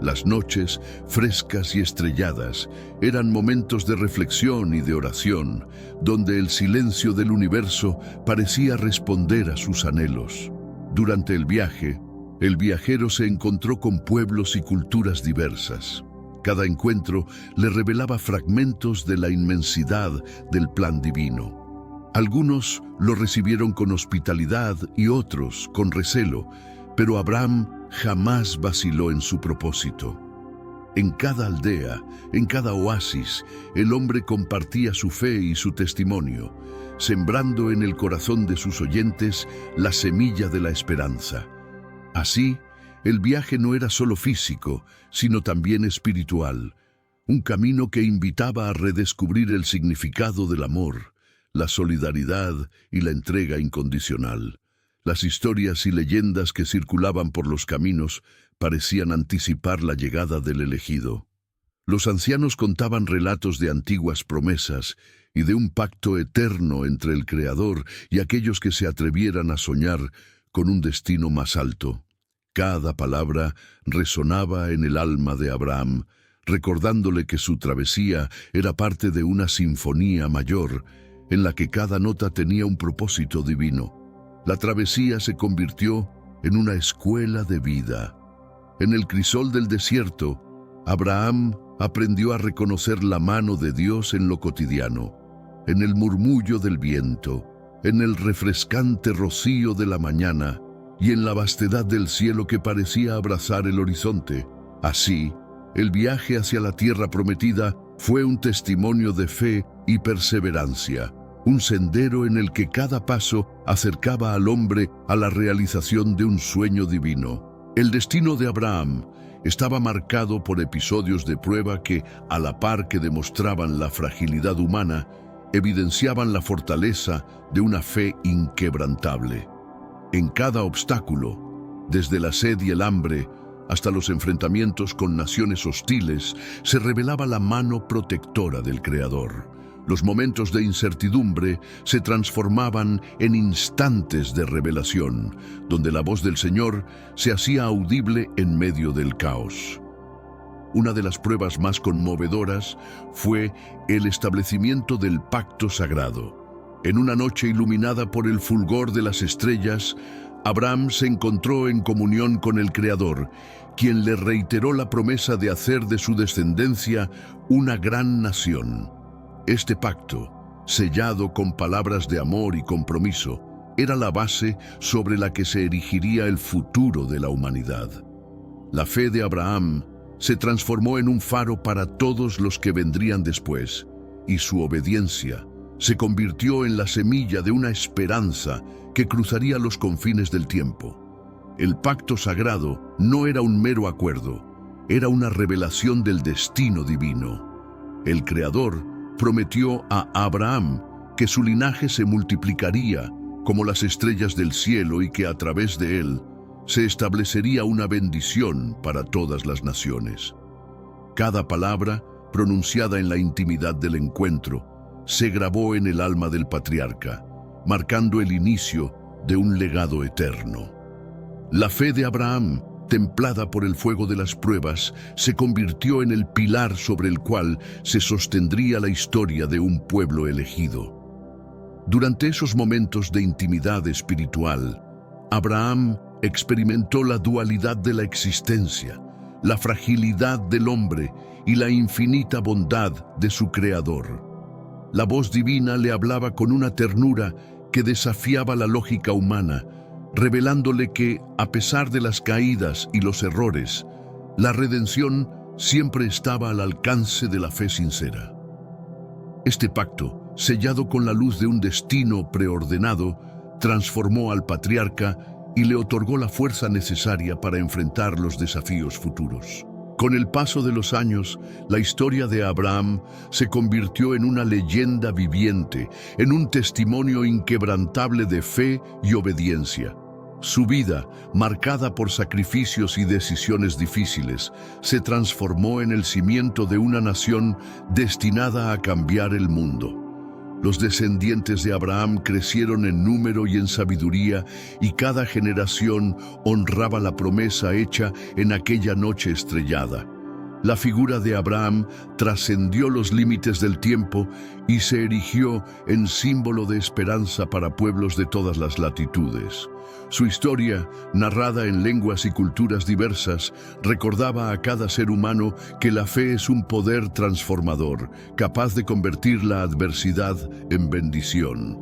Las noches, frescas y estrelladas, eran momentos de reflexión y de oración, donde el silencio del universo parecía responder a sus anhelos. Durante el viaje, el viajero se encontró con pueblos y culturas diversas. Cada encuentro le revelaba fragmentos de la inmensidad del plan divino. Algunos lo recibieron con hospitalidad y otros con recelo, pero Abraham jamás vaciló en su propósito. En cada aldea, en cada oasis, el hombre compartía su fe y su testimonio, sembrando en el corazón de sus oyentes la semilla de la esperanza. Así, el viaje no era solo físico, sino también espiritual, un camino que invitaba a redescubrir el significado del amor, la solidaridad y la entrega incondicional. Las historias y leyendas que circulaban por los caminos parecían anticipar la llegada del elegido. Los ancianos contaban relatos de antiguas promesas y de un pacto eterno entre el Creador y aquellos que se atrevieran a soñar con un destino más alto. Cada palabra resonaba en el alma de Abraham, recordándole que su travesía era parte de una sinfonía mayor, en la que cada nota tenía un propósito divino. La travesía se convirtió en una escuela de vida. En el crisol del desierto, Abraham aprendió a reconocer la mano de Dios en lo cotidiano, en el murmullo del viento, en el refrescante rocío de la mañana y en la vastedad del cielo que parecía abrazar el horizonte. Así, el viaje hacia la tierra prometida fue un testimonio de fe y perseverancia, un sendero en el que cada paso acercaba al hombre a la realización de un sueño divino. El destino de Abraham estaba marcado por episodios de prueba que, a la par que demostraban la fragilidad humana, evidenciaban la fortaleza de una fe inquebrantable. En cada obstáculo, desde la sed y el hambre hasta los enfrentamientos con naciones hostiles, se revelaba la mano protectora del Creador. Los momentos de incertidumbre se transformaban en instantes de revelación, donde la voz del Señor se hacía audible en medio del caos. Una de las pruebas más conmovedoras fue el establecimiento del pacto sagrado. En una noche iluminada por el fulgor de las estrellas, Abraham se encontró en comunión con el Creador, quien le reiteró la promesa de hacer de su descendencia una gran nación. Este pacto, sellado con palabras de amor y compromiso, era la base sobre la que se erigiría el futuro de la humanidad. La fe de Abraham se transformó en un faro para todos los que vendrían después, y su obediencia se convirtió en la semilla de una esperanza que cruzaría los confines del tiempo. El pacto sagrado no era un mero acuerdo, era una revelación del destino divino. El Creador prometió a Abraham que su linaje se multiplicaría como las estrellas del cielo y que a través de él se establecería una bendición para todas las naciones. Cada palabra, pronunciada en la intimidad del encuentro, se grabó en el alma del patriarca, marcando el inicio de un legado eterno. La fe de Abraham, templada por el fuego de las pruebas, se convirtió en el pilar sobre el cual se sostendría la historia de un pueblo elegido. Durante esos momentos de intimidad espiritual, Abraham experimentó la dualidad de la existencia, la fragilidad del hombre y la infinita bondad de su Creador. La voz divina le hablaba con una ternura que desafiaba la lógica humana, revelándole que, a pesar de las caídas y los errores, la redención siempre estaba al alcance de la fe sincera. Este pacto, sellado con la luz de un destino preordenado, transformó al patriarca y le otorgó la fuerza necesaria para enfrentar los desafíos futuros. Con el paso de los años, la historia de Abraham se convirtió en una leyenda viviente, en un testimonio inquebrantable de fe y obediencia. Su vida, marcada por sacrificios y decisiones difíciles, se transformó en el cimiento de una nación destinada a cambiar el mundo. Los descendientes de Abraham crecieron en número y en sabiduría, y cada generación honraba la promesa hecha en aquella noche estrellada. La figura de Abraham trascendió los límites del tiempo y se erigió en símbolo de esperanza para pueblos de todas las latitudes. Su historia, narrada en lenguas y culturas diversas, recordaba a cada ser humano que la fe es un poder transformador, capaz de convertir la adversidad en bendición.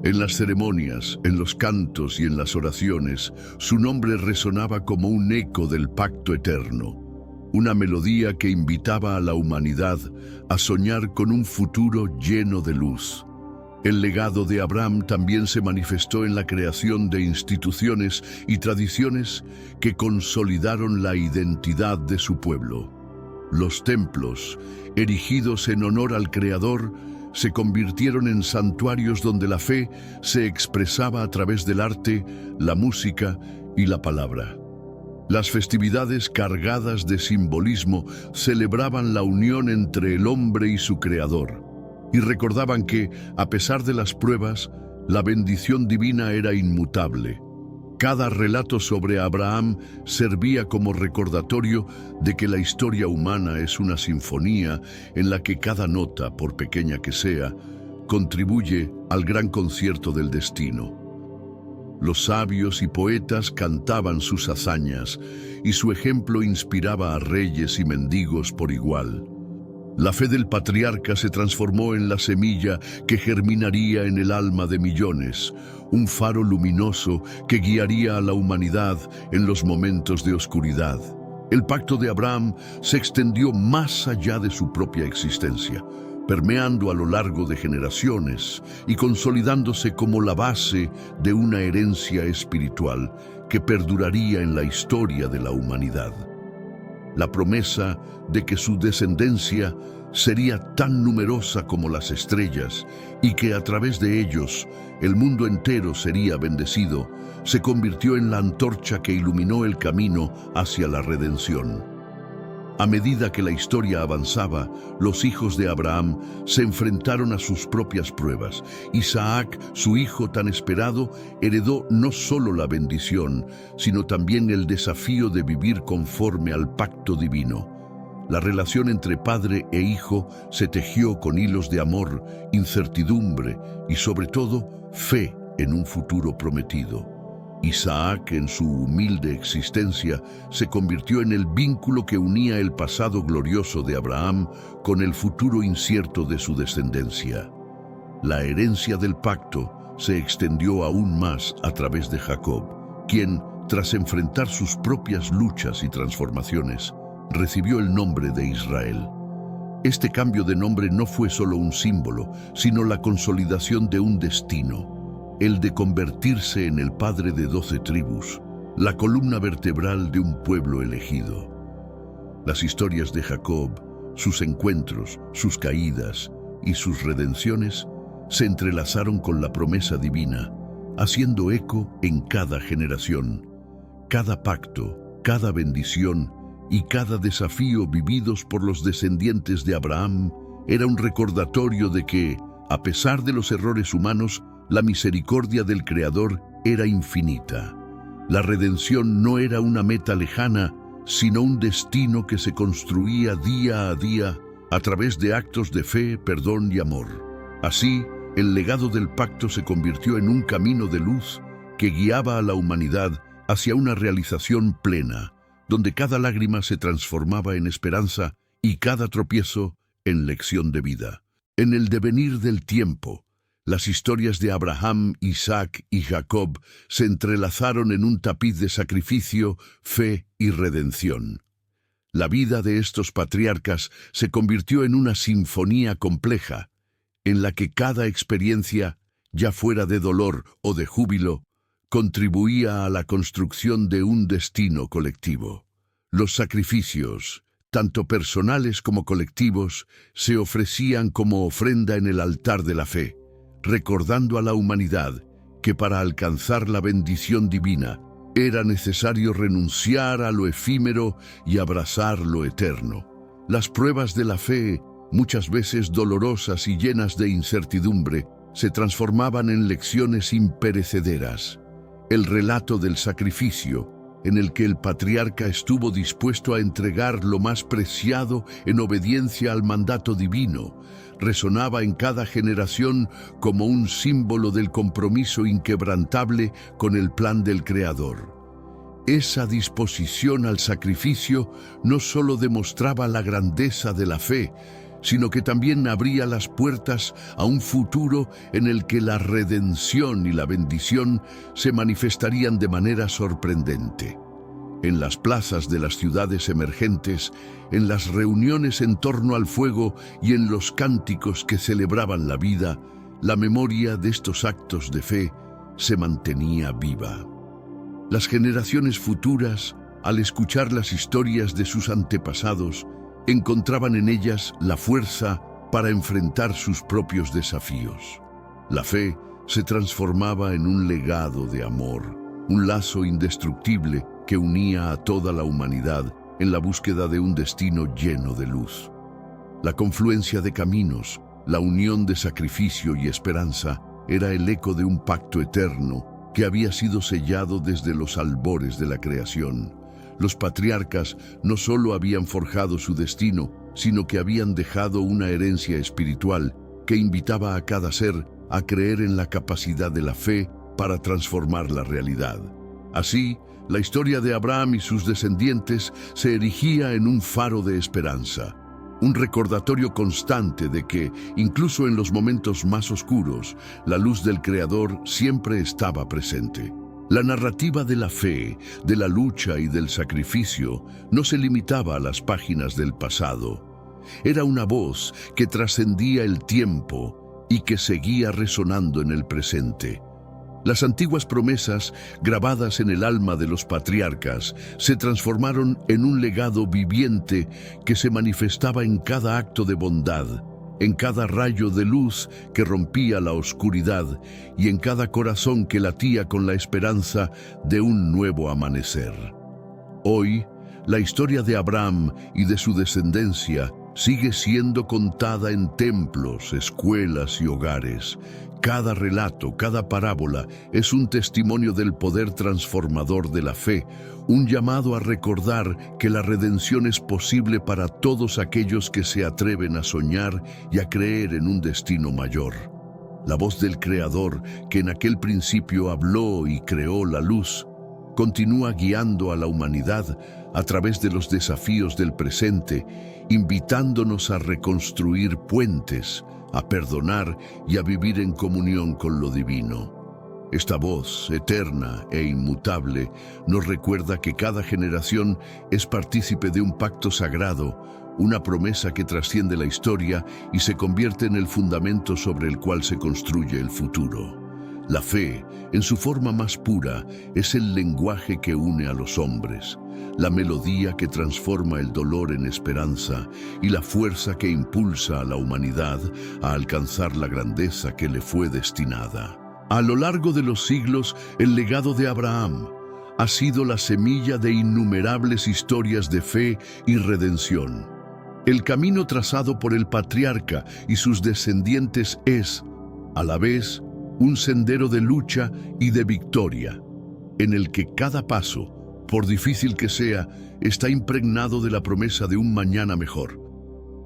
En las ceremonias, en los cantos y en las oraciones, su nombre resonaba como un eco del pacto eterno. Una melodía que invitaba a la humanidad a soñar con un futuro lleno de luz. El legado de Abraham también se manifestó en la creación de instituciones y tradiciones que consolidaron la identidad de su pueblo. Los templos, erigidos en honor al Creador, se convirtieron en santuarios donde la fe se expresaba a través del arte, la música y la palabra. Las festividades cargadas de simbolismo celebraban la unión entre el hombre y su Creador, y recordaban que, a pesar de las pruebas, la bendición divina era inmutable. Cada relato sobre Abraham servía como recordatorio de que la historia humana es una sinfonía en la que cada nota, por pequeña que sea, contribuye al gran concierto del destino. Los sabios y poetas cantaban sus hazañas, y su ejemplo inspiraba a reyes y mendigos por igual. La fe del patriarca se transformó en la semilla que germinaría en el alma de millones, un faro luminoso que guiaría a la humanidad en los momentos de oscuridad. El pacto de Abraham se extendió más allá de su propia existencia, permeando a lo largo de generaciones y consolidándose como la base de una herencia espiritual que perduraría en la historia de la humanidad. La promesa de que su descendencia sería tan numerosa como las estrellas y que a través de ellos el mundo entero sería bendecido, se convirtió en la antorcha que iluminó el camino hacia la redención. A medida que la historia avanzaba, los hijos de Abraham se enfrentaron a sus propias pruebas. Isaac, su hijo tan esperado, heredó no solo la bendición, sino también el desafío de vivir conforme al pacto divino. La relación entre padre e hijo se tejió con hilos de amor, incertidumbre y, sobre todo, fe en un futuro prometido. Isaac, en su humilde existencia, se convirtió en el vínculo que unía el pasado glorioso de Abraham con el futuro incierto de su descendencia. La herencia del pacto se extendió aún más a través de Jacob, quien, tras enfrentar sus propias luchas y transformaciones, recibió el nombre de Israel. Este cambio de nombre no fue solo un símbolo, sino la consolidación de un destino, el de convertirse en el padre de 12 tribus, la columna vertebral de un pueblo elegido. Las historias de Jacob, sus encuentros, sus caídas y sus redenciones se entrelazaron con la promesa divina, haciendo eco en cada generación. Cada pacto, cada bendición y cada desafío vividos por los descendientes de Abraham era un recordatorio de que, a pesar de los errores humanos, la misericordia del Creador era infinita. La redención no era una meta lejana, sino un destino que se construía día a día a través de actos de fe, perdón y amor. Así, el legado del pacto se convirtió en un camino de luz que guiaba a la humanidad hacia una realización plena, donde cada lágrima se transformaba en esperanza y cada tropiezo en lección de vida. En el devenir del tiempo, las historias de Abraham, Isaac y Jacob se entrelazaron en un tapiz de sacrificio, fe y redención. La vida de estos patriarcas se convirtió en una sinfonía compleja, en la que cada experiencia, ya fuera de dolor o de júbilo, contribuía a la construcción de un destino colectivo. Los sacrificios, tanto personales como colectivos, se ofrecían como ofrenda en el altar de la fe, recordando a la humanidad que para alcanzar la bendición divina era necesario renunciar a lo efímero y abrazar lo eterno. Las pruebas de la fe muchas veces dolorosas y llenas de incertidumbre, se transformaban en lecciones imperecederas. El relato del sacrificio, en el que el patriarca estuvo dispuesto a entregar lo más preciado en obediencia al mandato divino, resonaba en cada generación como un símbolo del compromiso inquebrantable con el plan del Creador. Esa disposición al sacrificio no solo demostraba la grandeza de la fe, sino que también abría las puertas a un futuro en el que la redención y la bendición se manifestarían de manera sorprendente. En las plazas de las ciudades emergentes, en las reuniones en torno al fuego y en los cánticos que celebraban la vida, la memoria de estos actos de fe se mantenía viva. Las generaciones futuras, al escuchar las historias de sus antepasados, encontraban en ellas la fuerza para enfrentar sus propios desafíos. La fe se transformaba en un legado de amor, un lazo indestructible que unía a toda la humanidad en la búsqueda de un destino lleno de luz. La confluencia de caminos, la unión de sacrificio y esperanza, era el eco de un pacto eterno que había sido sellado desde los albores de la creación. Los patriarcas no solo habían forjado su destino, sino que habían dejado una herencia espiritual que invitaba a cada ser a creer en la capacidad de la fe para transformar la realidad. Así, la historia de Abraham y sus descendientes se erigía en un faro de esperanza, un recordatorio constante de que, incluso en los momentos más oscuros, la luz del Creador siempre estaba presente. La narrativa de la fe, de la lucha y del sacrificio no se limitaba a las páginas del pasado. Era una voz que trascendía el tiempo y que seguía resonando en el presente. Las antiguas promesas, grabadas en el alma de los patriarcas, se transformaron en un legado viviente que se manifestaba en cada acto de bondad, en cada rayo de luz que rompía la oscuridad y en cada corazón que latía con la esperanza de un nuevo amanecer. Hoy, la historia de Abraham y de su descendencia sigue siendo contada en templos, escuelas y hogares. Cada relato, cada parábola es un testimonio del poder transformador de la fe, un llamado a recordar que la redención es posible para todos aquellos que se atreven a soñar y a creer en un destino mayor. La voz del Creador, que en aquel principio habló y creó la luz, continúa guiando a la humanidad a través de los desafíos del presente, invitándonos a reconstruir puentes, a perdonar y a vivir en comunión con lo divino. Esta voz, eterna e inmutable, nos recuerda que cada generación es partícipe de un pacto sagrado, una promesa que trasciende la historia y se convierte en el fundamento sobre el cual se construye el futuro. La fe, en su forma más pura, es el lenguaje que une a los hombres, la melodía que transforma el dolor en esperanza y la fuerza que impulsa a la humanidad a alcanzar la grandeza que le fue destinada. A lo largo de los siglos, el legado de Abraham ha sido la semilla de innumerables historias de fe y redención. El camino trazado por el patriarca y sus descendientes es, a la vez, un sendero de lucha y de victoria, en el que cada paso, por difícil que sea, está impregnado de la promesa de un mañana mejor.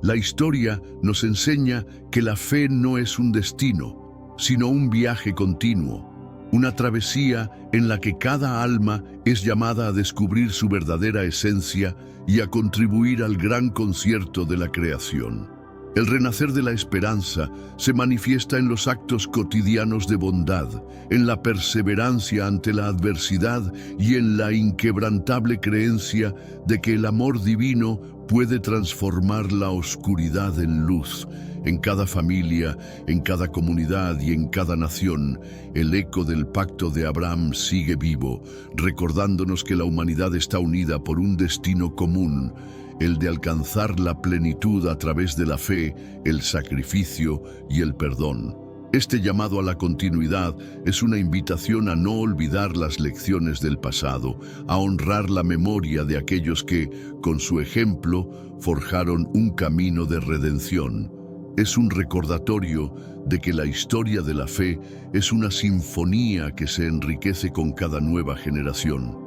La historia nos enseña que la fe no es un destino, sino un viaje continuo, una travesía en la que cada alma es llamada a descubrir su verdadera esencia y a contribuir al gran concierto de la creación. El renacer de la esperanza se manifiesta en los actos cotidianos de bondad, en la perseverancia ante la adversidad y en la inquebrantable creencia de que el amor divino puede transformar la oscuridad en luz. En cada familia, en cada comunidad y en cada nación, el eco del pacto de Abraham sigue vivo, recordándonos que la humanidad está unida por un destino común, el de alcanzar la plenitud a través de la fe, el sacrificio y el perdón. Este llamado a la continuidad es una invitación a no olvidar las lecciones del pasado, a honrar la memoria de aquellos que, con su ejemplo, forjaron un camino de redención. Es un recordatorio de que la historia de la fe es una sinfonía que se enriquece con cada nueva generación,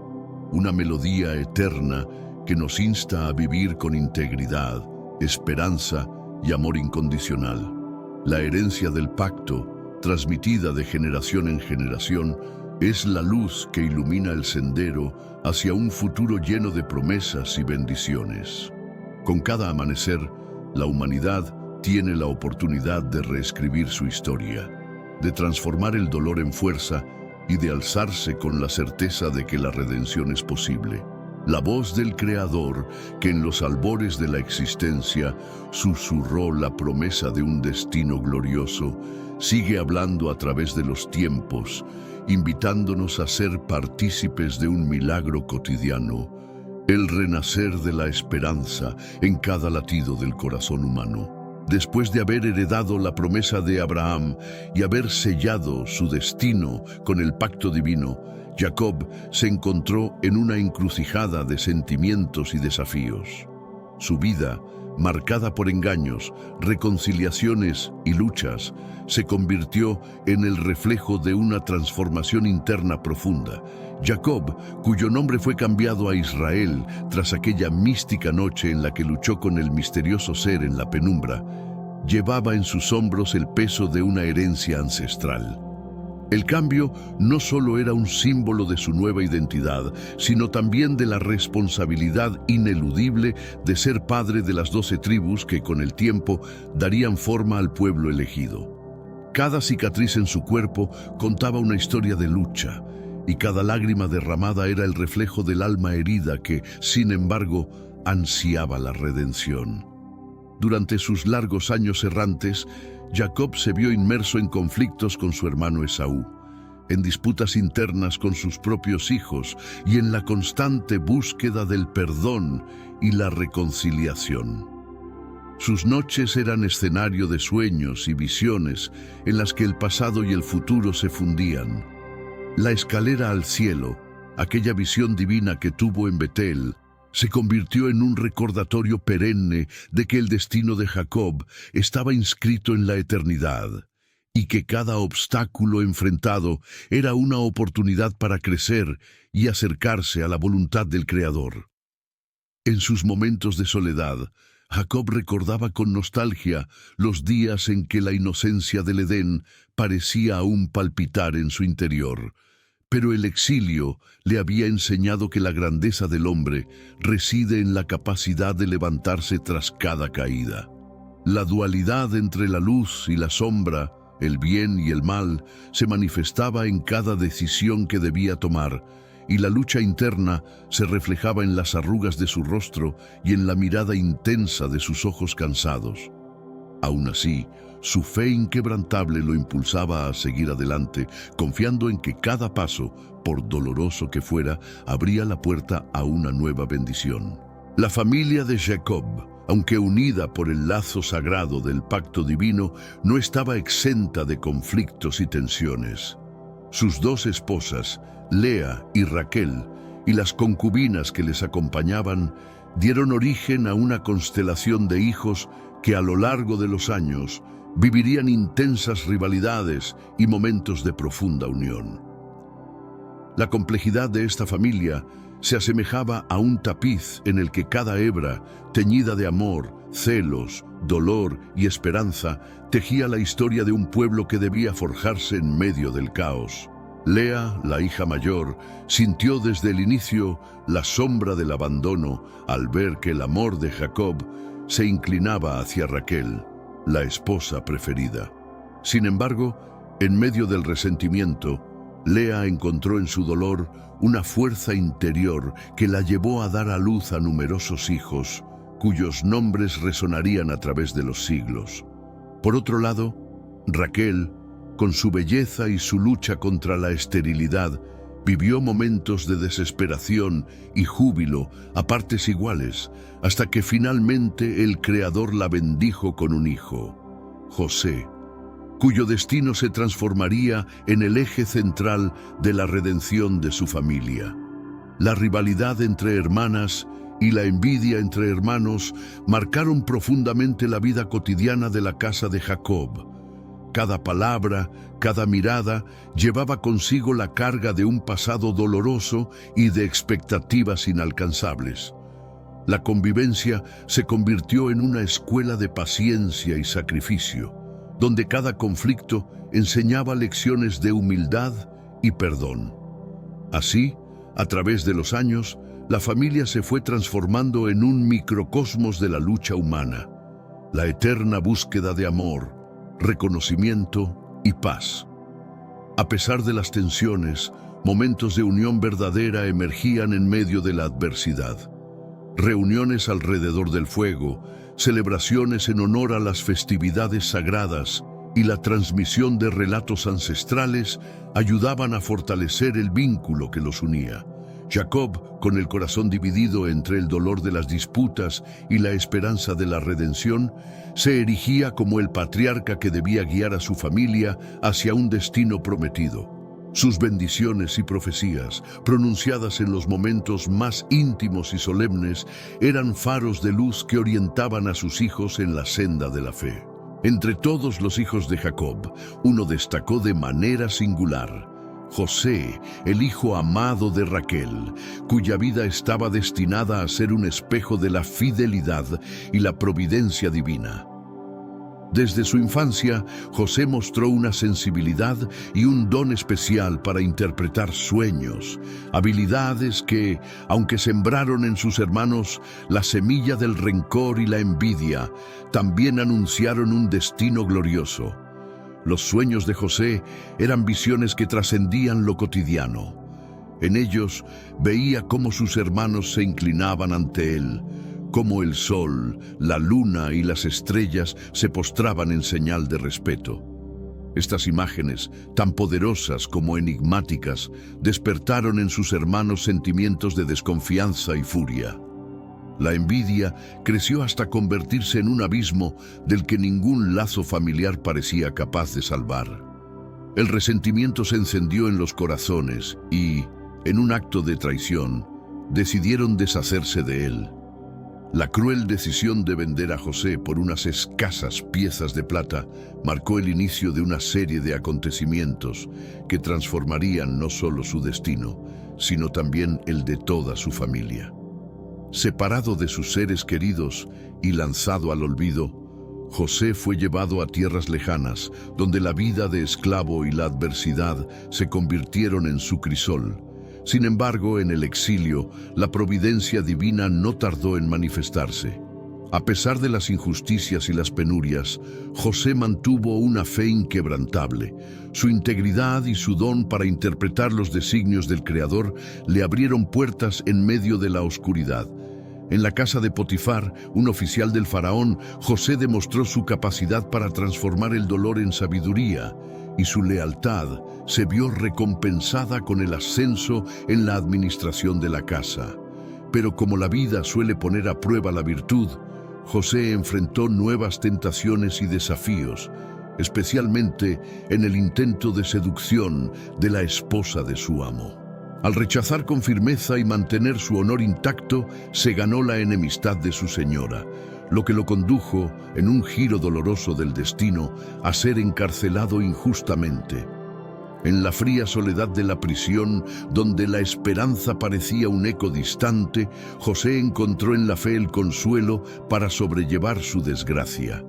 una melodía eterna que nos insta a vivir con integridad, esperanza y amor incondicional. La herencia del pacto, transmitida de generación en generación, es la luz que ilumina el sendero hacia un futuro lleno de promesas y bendiciones. Con cada amanecer, la humanidad tiene la oportunidad de reescribir su historia, de transformar el dolor en fuerza y de alzarse con la certeza de que la redención es posible. La voz del Creador, que en los albores de la existencia susurró la promesa de un destino glorioso, sigue hablando a través de los tiempos, invitándonos a ser partícipes de un milagro cotidiano, el renacer de la esperanza en cada latido del corazón humano. Después de haber heredado la promesa de Abraham y haber sellado su destino con el pacto divino, Jacob se encontró en una encrucijada de sentimientos y desafíos. Su vida, marcada por engaños, reconciliaciones y luchas, se convirtió en el reflejo de una transformación interna profunda. Jacob, cuyo nombre fue cambiado a Israel tras aquella mística noche en la que luchó con el misterioso ser en la penumbra, llevaba en sus hombros el peso de una herencia ancestral. El cambio no solo era un símbolo de su nueva identidad, sino también de la responsabilidad ineludible de ser padre de las 12 tribus que con el tiempo darían forma al pueblo elegido. Cada cicatriz en su cuerpo contaba una historia de lucha, y cada lágrima derramada era el reflejo del alma herida que, sin embargo, ansiaba la redención. Durante sus largos años errantes, Jacob se vio inmerso en conflictos con su hermano Esaú, en disputas internas con sus propios hijos y en la constante búsqueda del perdón y la reconciliación. Sus noches eran escenario de sueños y visiones en las que el pasado y el futuro se fundían. La escalera al cielo, aquella visión divina que tuvo en Betel, se convirtió en un recordatorio perenne de que el destino de Jacob estaba inscrito en la eternidad y que cada obstáculo enfrentado era una oportunidad para crecer y acercarse a la voluntad del Creador. En sus momentos de soledad, Jacob recordaba con nostalgia los días en que la inocencia del Edén parecía aún palpitar en su interior. Pero el exilio le había enseñado que la grandeza del hombre reside en la capacidad de levantarse tras cada caída. La dualidad entre la luz y la sombra, el bien y el mal, se manifestaba en cada decisión que debía tomar, y la lucha interna se reflejaba en las arrugas de su rostro y en la mirada intensa de sus ojos cansados. Aún así, su fe inquebrantable lo impulsaba a seguir adelante, confiando en que cada paso, por doloroso que fuera, abría la puerta a una nueva bendición. La familia de Jacob, aunque unida por el lazo sagrado del pacto divino, no estaba exenta de conflictos y tensiones. Sus 2 esposas, Lea y Raquel, y las concubinas que les acompañaban, dieron origen a una constelación de hijos que a lo largo de los años vivirían intensas rivalidades y momentos de profunda unión. La complejidad de esta familia se asemejaba a un tapiz en el que cada hebra, teñida de amor, celos, dolor y esperanza, tejía la historia de un pueblo que debía forjarse en medio del caos. Lea, la hija mayor, sintió desde el inicio la sombra del abandono al ver que el amor de Jacob se inclinaba hacia Raquel, la esposa preferida. Sin embargo, en medio del resentimiento, Lea encontró en su dolor una fuerza interior que la llevó a dar a luz a numerosos hijos, cuyos nombres resonarían a través de los siglos. Por otro lado, Raquel, con su belleza y su lucha contra la esterilidad, vivió momentos de desesperación y júbilo a partes iguales, hasta que finalmente el Creador la bendijo con un hijo, José. cuyo destino se transformaría en el eje central de la redención de su familia. La rivalidad entre hermanas y la envidia entre hermanos marcaron profundamente la vida cotidiana de la casa de Jacob. Cada palabra, cada mirada llevaba consigo la carga de un pasado doloroso y de expectativas inalcanzables. La convivencia se convirtió en una escuela de paciencia y sacrificio, donde cada conflicto enseñaba lecciones de humildad y perdón. Así, a través de los años, la familia se fue transformando en un microcosmos de la lucha humana, la eterna búsqueda de amor, reconocimiento y paz. A pesar de las tensiones, momentos de unión verdadera emergían en medio de la adversidad. Reuniones alrededor del fuego, celebraciones en honor a las festividades sagradas y la transmisión de relatos ancestrales ayudaban a fortalecer el vínculo que los unía. Jacob, con el corazón dividido entre el dolor de las disputas y la esperanza de la redención, se erigía como el patriarca que debía guiar a su familia hacia un destino prometido. Sus bendiciones y profecías, pronunciadas en los momentos más íntimos y solemnes, eran faros de luz que orientaban a sus hijos en la senda de la fe. Entre todos los hijos de Jacob, uno destacó de manera singular: José, el hijo amado de Raquel, cuya vida estaba destinada a ser un espejo de la fidelidad y la providencia divina. Desde su infancia, José mostró una sensibilidad y un don especial para interpretar sueños, habilidades que, aunque sembraron en sus hermanos la semilla del rencor y la envidia, también anunciaron un destino glorioso. Los sueños de José eran visiones que trascendían lo cotidiano. En ellos veía cómo sus hermanos se inclinaban ante él, cómo el sol, la luna y las estrellas se postraban en señal de respeto. Estas imágenes, tan poderosas como enigmáticas, despertaron en sus hermanos sentimientos de desconfianza y furia. La envidia creció hasta convertirse en un abismo del que ningún lazo familiar parecía capaz de salvar. El resentimiento se encendió en los corazones y, en un acto de traición, decidieron deshacerse de él. La cruel decisión de vender a José por unas escasas piezas de plata marcó el inicio de una serie de acontecimientos que transformarían no solo su destino, sino también el de toda su familia. Separado de sus seres queridos y lanzado al olvido, José fue llevado a tierras lejanas, donde la vida de esclavo y la adversidad se convirtieron en su crisol. Sin embargo, en el exilio, la providencia divina no tardó en manifestarse. A pesar de las injusticias y las penurias, José mantuvo una fe inquebrantable. Su integridad y su don para interpretar los designios del Creador le abrieron puertas en medio de la oscuridad. En la casa de Potifar, un oficial del faraón, José demostró su capacidad para transformar el dolor en sabiduría, y su lealtad se vio recompensada con el ascenso en la administración de la casa. Pero como la vida suele poner a prueba la virtud, José enfrentó nuevas tentaciones y desafíos, especialmente en el intento de seducción de la esposa de su amo. Al rechazar con firmeza y mantener su honor intacto, se ganó la enemistad de su señora, lo que lo condujo, en un giro doloroso del destino, a ser encarcelado injustamente. En la fría soledad de la prisión, donde la esperanza parecía un eco distante, José encontró en la fe el consuelo para sobrellevar su desgracia.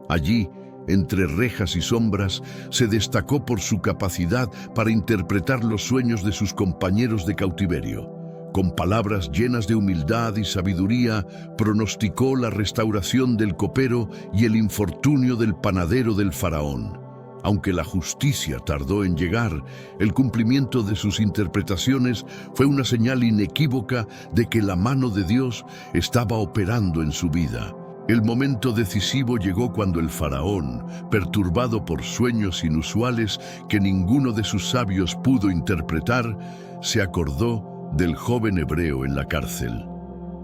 Allí, entre rejas y sombras, se destacó por su capacidad para interpretar los sueños de sus compañeros de cautiverio. Con palabras llenas de humildad y sabiduría, pronosticó la restauración del copero y el infortunio del panadero del faraón. Aunque la justicia tardó en llegar, el cumplimiento de sus interpretaciones fue una señal inequívoca de que la mano de Dios estaba operando en su vida. El momento decisivo llegó cuando el faraón, perturbado por sueños inusuales que ninguno de sus sabios pudo interpretar, se acordó del joven hebreo en la cárcel.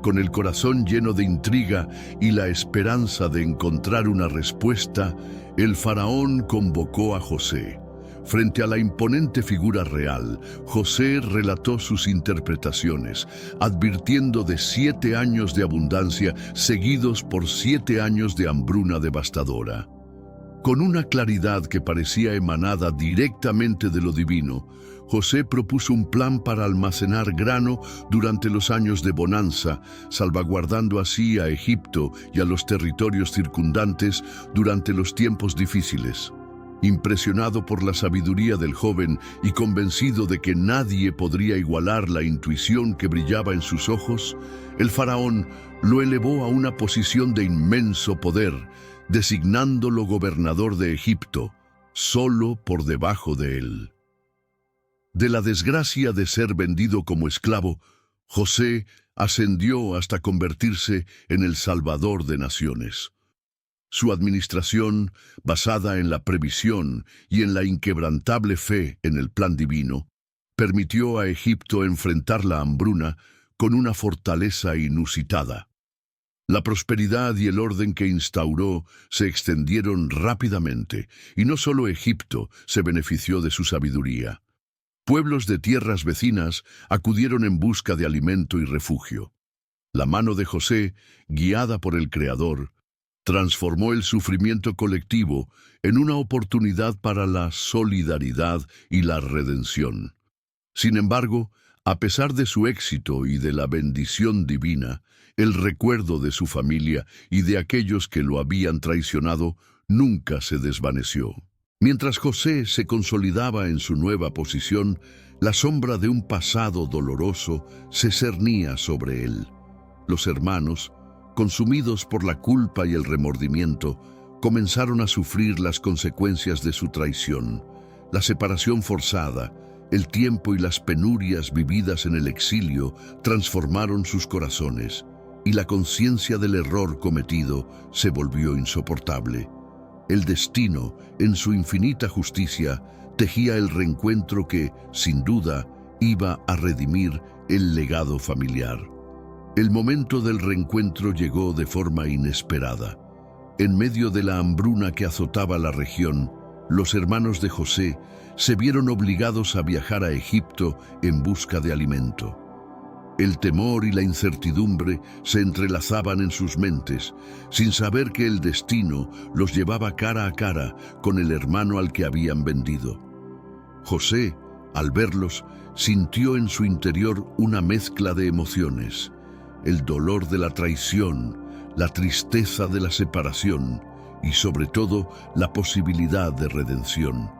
Con el corazón lleno de intriga y la esperanza de encontrar una respuesta, el faraón convocó a José. Frente a la imponente figura real, José relató sus interpretaciones, advirtiendo de 7 años de abundancia seguidos por 7 años de hambruna devastadora. Con una claridad que parecía emanada directamente de lo divino, José propuso un plan para almacenar grano durante los años de bonanza, salvaguardando así a Egipto y a los territorios circundantes durante los tiempos difíciles. Impresionado por la sabiduría del joven y convencido de que nadie podría igualar la intuición que brillaba en sus ojos, el faraón lo elevó a una posición de inmenso poder, designándolo gobernador de Egipto, solo por debajo de él. De la desgracia de ser vendido como esclavo, José ascendió hasta convertirse en el salvador de naciones. Su administración, basada en la previsión y en la inquebrantable fe en el plan divino, permitió a Egipto enfrentar la hambruna con una fortaleza inusitada. La prosperidad y el orden que instauró se extendieron rápidamente, y no solo Egipto se benefició de su sabiduría. Pueblos de tierras vecinas acudieron en busca de alimento y refugio. La mano de José, guiada por el Creador, transformó el sufrimiento colectivo en una oportunidad para la solidaridad y la redención. Sin embargo, a pesar de su éxito y de la bendición divina, el recuerdo de su familia y de aquellos que lo habían traicionado nunca se desvaneció. Mientras José se consolidaba en su nueva posición, la sombra de un pasado doloroso se cernía sobre él. Los hermanos, consumidos por la culpa y el remordimiento, comenzaron a sufrir las consecuencias de su traición. La separación forzada, el tiempo y las penurias vividas en el exilio transformaron sus corazones, y la conciencia del error cometido se volvió insoportable. El destino, en su infinita justicia, tejía el reencuentro que, sin duda, iba a redimir el legado familiar. El momento del reencuentro llegó de forma inesperada. En medio de la hambruna que azotaba la región, los hermanos de José se vieron obligados a viajar a Egipto en busca de alimento. El temor y la incertidumbre se entrelazaban en sus mentes, sin saber que el destino los llevaba cara a cara con el hermano al que habían vendido. José, al verlos, sintió en su interior una mezcla de emociones: el dolor de la traición, la tristeza de la separación y, sobre todo, la posibilidad de redención.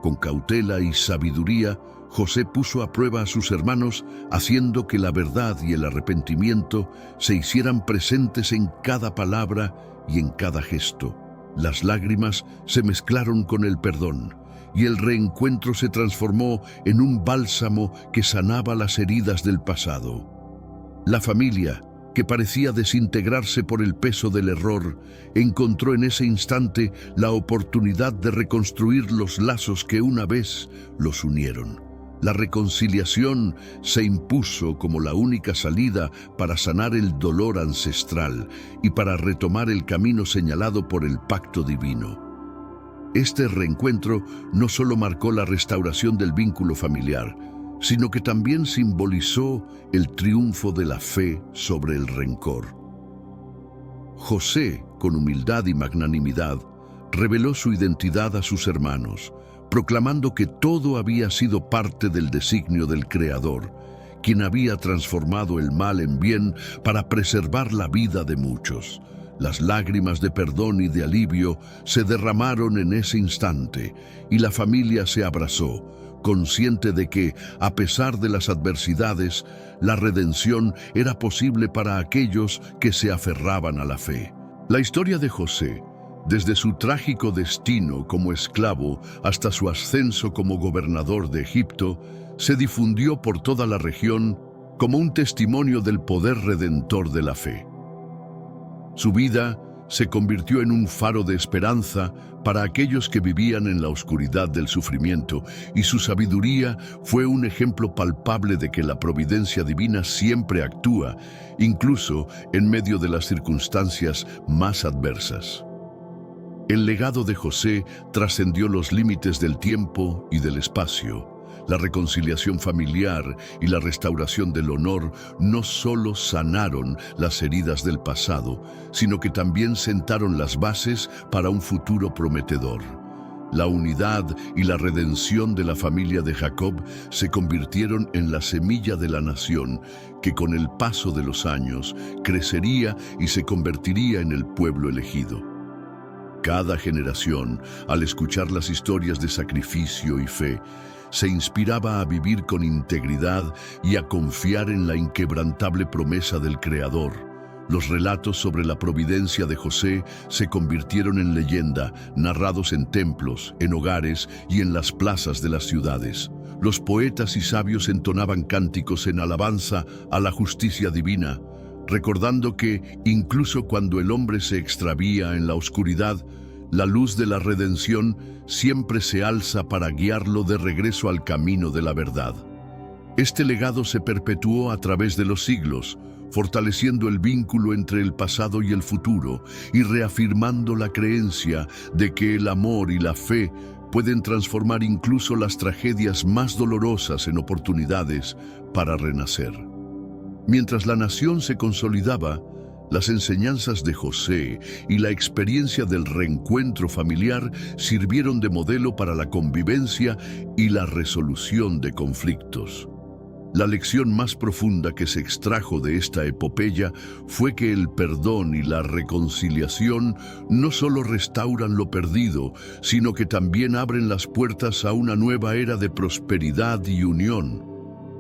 Con cautela y sabiduría, José puso a prueba a sus hermanos, haciendo que la verdad y el arrepentimiento se hicieran presentes en cada palabra y en cada gesto. Las lágrimas se mezclaron con el perdón, y el reencuentro se transformó en un bálsamo que sanaba las heridas del pasado. La familia, que parecía desintegrarse por el peso del error, encontró en ese instante la oportunidad de reconstruir los lazos que una vez los unieron. La reconciliación se impuso como la única salida para sanar el dolor ancestral y para retomar el camino señalado por el pacto divino. Este reencuentro no solo marcó la restauración del vínculo familiar, sino que también simbolizó el triunfo de la fe sobre el rencor. José, con humildad y magnanimidad, reveló su identidad a sus hermanos, proclamando que todo había sido parte del designio del Creador, quien había transformado el mal en bien para preservar la vida de muchos. Las lágrimas de perdón y de alivio se derramaron en ese instante, y la familia se abrazó, consciente de que, a pesar de las adversidades, la redención era posible para aquellos que se aferraban a la fe. La historia de José, desde su trágico destino como esclavo hasta su ascenso como gobernador de Egipto, se difundió por toda la región como un testimonio del poder redentor de la fe. Su vida se convirtió en un faro de esperanza para aquellos que vivían en la oscuridad del sufrimiento, y su sabiduría fue un ejemplo palpable de que la providencia divina siempre actúa, incluso en medio de las circunstancias más adversas. El legado de José trascendió los límites del tiempo y del espacio. La reconciliación familiar y la restauración del honor no solo sanaron las heridas del pasado, sino que también sentaron las bases para un futuro prometedor. La unidad y la redención de la familia de Jacob se convirtieron en la semilla de la nación, que con el paso de los años crecería y se convertiría en el pueblo elegido. Cada generación, al escuchar las historias de sacrificio y fe, se inspiraba a vivir con integridad y a confiar en la inquebrantable promesa del Creador. Los relatos sobre la providencia de José se convirtieron en leyenda, narrados en templos, en hogares y en las plazas de las ciudades. Los poetas y sabios entonaban cánticos en alabanza a la justicia divina, recordando que, incluso cuando el hombre se extravía en la oscuridad, la luz de la redención siempre se alza para guiarlo de regreso al camino de la verdad. Este legado se perpetuó a través de los siglos, fortaleciendo el vínculo entre el pasado y el futuro y reafirmando la creencia de que el amor y la fe pueden transformar incluso las tragedias más dolorosas en oportunidades para renacer. Mientras la nación se consolidaba, las enseñanzas de José y la experiencia del reencuentro familiar sirvieron de modelo para la convivencia y la resolución de conflictos. La lección más profunda que se extrajo de esta epopeya fue que el perdón y la reconciliación no solo restauran lo perdido, sino que también abren las puertas a una nueva era de prosperidad y unión.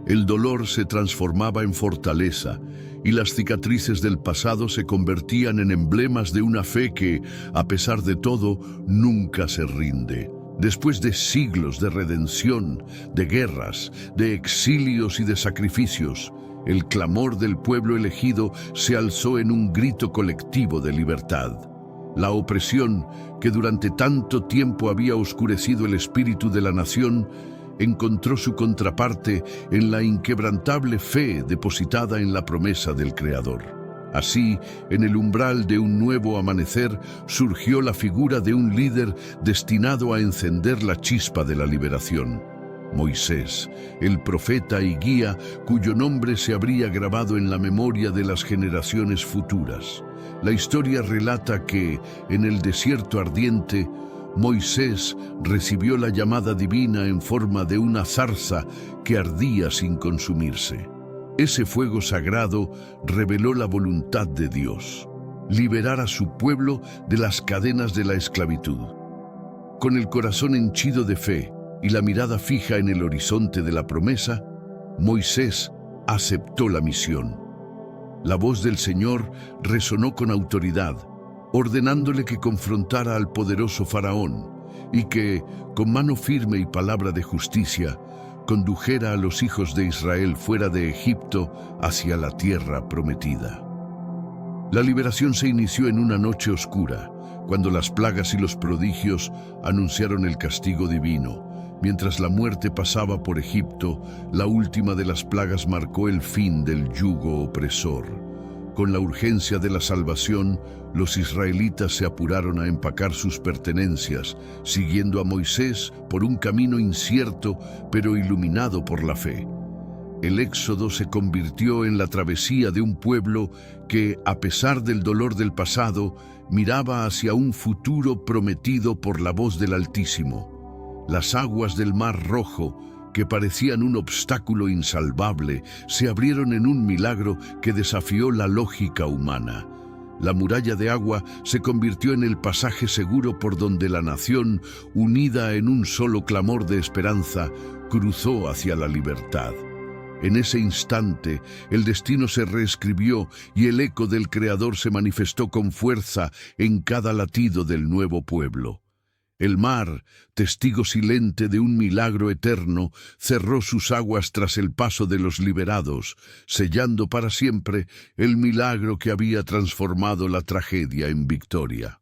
El dolor se transformaba en fortaleza y las cicatrices del pasado se convertían en emblemas de una fe que, a pesar de todo, nunca se rinde. Después de siglos de redención, de guerras, de exilios y de sacrificios, el clamor del pueblo elegido se alzó en un grito colectivo de libertad. La opresión, que durante tanto tiempo había oscurecido el espíritu de la nación, encontró su contraparte en la inquebrantable fe depositada en la promesa del Creador. Así, en el umbral de un nuevo amanecer, surgió la figura de un líder destinado a encender la chispa de la liberación. Moisés, el profeta y guía cuyo nombre se habría grabado en la memoria de las generaciones futuras. La historia relata que, en el desierto ardiente, Moisés recibió la llamada divina en forma de una zarza que ardía sin consumirse. Ese fuego sagrado reveló la voluntad de Dios: liberar a su pueblo de las cadenas de la esclavitud. Con el corazón henchido de fe y la mirada fija en el horizonte de la promesa, Moisés aceptó la misión. La voz del Señor resonó con autoridad, ordenándole que confrontara al poderoso faraón y que, con mano firme y palabra de justicia, condujera a los hijos de Israel fuera de Egipto hacia la tierra prometida. La liberación se inició en una noche oscura, cuando las plagas y los prodigios anunciaron el castigo divino. Mientras la muerte pasaba por Egipto, la última de las plagas marcó el fin del yugo opresor. Con la urgencia de la salvación, los israelitas se apuraron a empacar sus pertenencias, siguiendo a Moisés por un camino incierto pero iluminado por la fe. El éxodo se convirtió en la travesía de un pueblo que, a pesar del dolor del pasado, miraba hacia un futuro prometido por la voz del Altísimo. Las aguas del Mar Rojo, que parecían un obstáculo insalvable, se abrieron en un milagro que desafió la lógica humana. La muralla de agua se convirtió en el pasaje seguro por donde la nación, unida en un solo clamor de esperanza, cruzó hacia la libertad. En ese instante, el destino se reescribió y el eco del Creador se manifestó con fuerza en cada latido del nuevo pueblo. El mar, testigo silente de un milagro eterno, cerró sus aguas tras el paso de los liberados, sellando para siempre el milagro que había transformado la tragedia en victoria.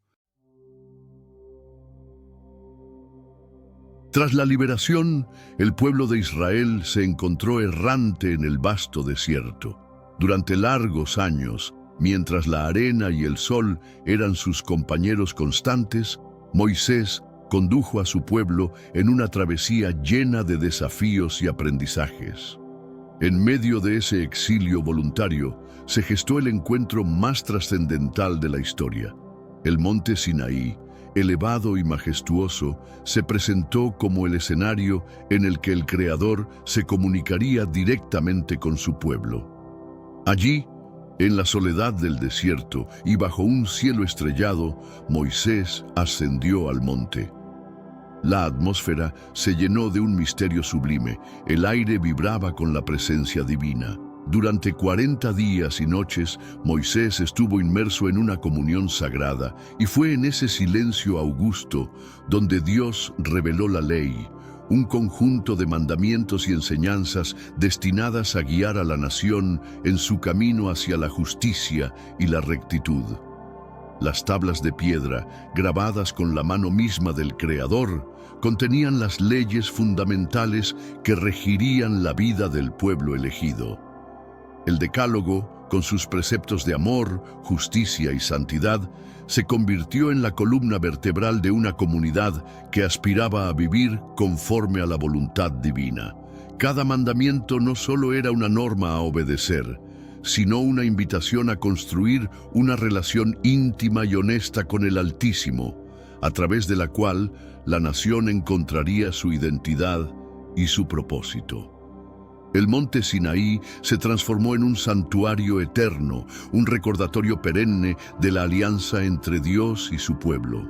Tras la liberación, el pueblo de Israel se encontró errante en el vasto desierto. Durante largos años, mientras la arena y el sol eran sus compañeros constantes, Moisés condujo a su pueblo en una travesía llena de desafíos y aprendizajes. En medio de ese exilio voluntario, se gestó el encuentro más trascendental de la historia. El monte Sinaí, elevado y majestuoso, se presentó como el escenario en el que el Creador se comunicaría directamente con su pueblo. Allí, en la soledad del desierto y bajo un cielo estrellado, Moisés ascendió al monte. La atmósfera se llenó de un misterio sublime, el aire vibraba con la presencia divina. Durante 40 días y noches, Moisés estuvo inmerso en una comunión sagrada, y fue en ese silencio augusto donde Dios reveló la ley, un conjunto de mandamientos y enseñanzas destinadas a guiar a la nación en su camino hacia la justicia y la rectitud. Las tablas de piedra, grabadas con la mano misma del Creador, contenían las leyes fundamentales que regirían la vida del pueblo elegido. El Decálogo, con sus preceptos de amor, justicia y santidad, se convirtió en la columna vertebral de una comunidad que aspiraba a vivir conforme a la voluntad divina. Cada mandamiento no solo era una norma a obedecer, sino una invitación a construir una relación íntima y honesta con el Altísimo, a través de la cual la nación encontraría su identidad y su propósito. El monte Sinaí se transformó en un santuario eterno, un recordatorio perenne de la alianza entre Dios y su pueblo.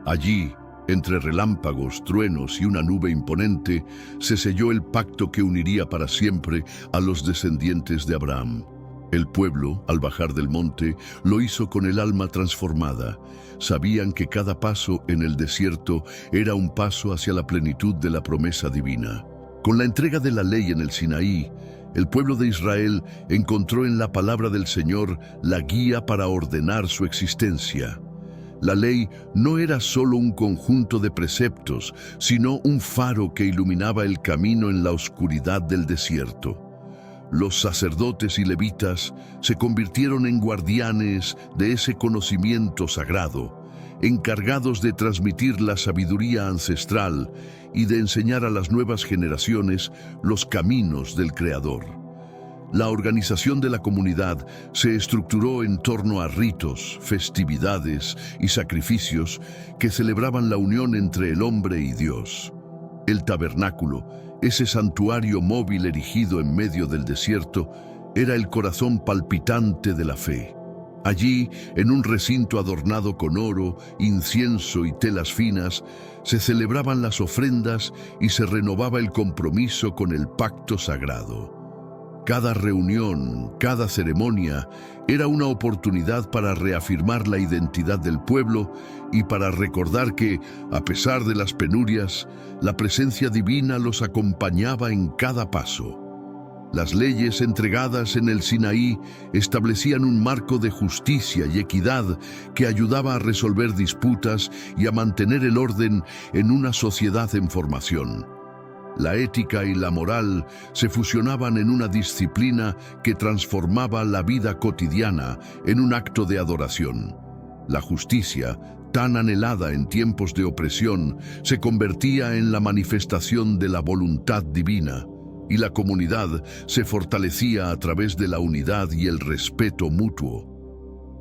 Allí, entre relámpagos, truenos y una nube imponente, se selló el pacto que uniría para siempre a los descendientes de Abraham. El pueblo, al bajar del monte, lo hizo con el alma transformada. Sabían que cada paso en el desierto era un paso hacia la plenitud de la promesa divina. Con la entrega de la ley en el Sinaí, el pueblo de Israel encontró en la palabra del Señor la guía para ordenar su existencia. La ley no era solo un conjunto de preceptos, sino un faro que iluminaba el camino en la oscuridad del desierto. Los sacerdotes y levitas se convirtieron en guardianes de ese conocimiento sagrado, encargados de transmitir la sabiduría ancestral y de enseñar a las nuevas generaciones los caminos del Creador. La organización de la comunidad se estructuró en torno a ritos, festividades y sacrificios que celebraban la unión entre el hombre y Dios. El tabernáculo, ese santuario móvil erigido en medio del desierto, era el corazón palpitante de la fe. Allí, en un recinto adornado con oro, incienso y telas finas, se celebraban las ofrendas y se renovaba el compromiso con el pacto sagrado. Cada reunión, cada ceremonia, era una oportunidad para reafirmar la identidad del pueblo y para recordar que, a pesar de las penurias, la presencia divina los acompañaba en cada paso. Las leyes entregadas en el Sinaí establecían un marco de justicia y equidad que ayudaba a resolver disputas y a mantener el orden en una sociedad en formación. La ética y la moral se fusionaban en una disciplina que transformaba la vida cotidiana en un acto de adoración. La justicia, tan anhelada en tiempos de opresión, se convertía en la manifestación de la voluntad divina, y la comunidad se fortalecía a través de la unidad y el respeto mutuo.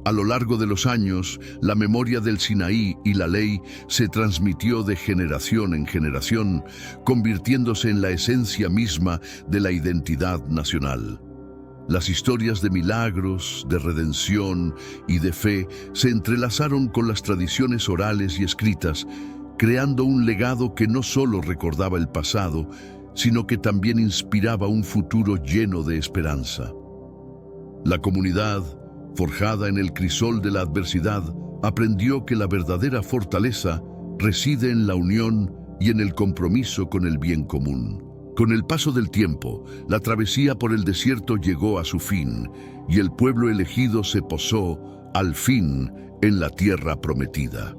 A lo largo de los años, la memoria del Sinaí y la ley se transmitió de generación en generación, convirtiéndose en la esencia misma de la identidad nacional. Las historias de milagros, de redención y de fe se entrelazaron con las tradiciones orales y escritas, creando un legado que no solo recordaba el pasado, sino que también inspiraba un futuro lleno de esperanza. La comunidad, forjada en el crisol de la adversidad, aprendió que la verdadera fortaleza reside en la unión y en el compromiso con el bien común. Con el paso del tiempo, la travesía por el desierto llegó a su fin y el pueblo elegido se posó, al fin, en la tierra prometida.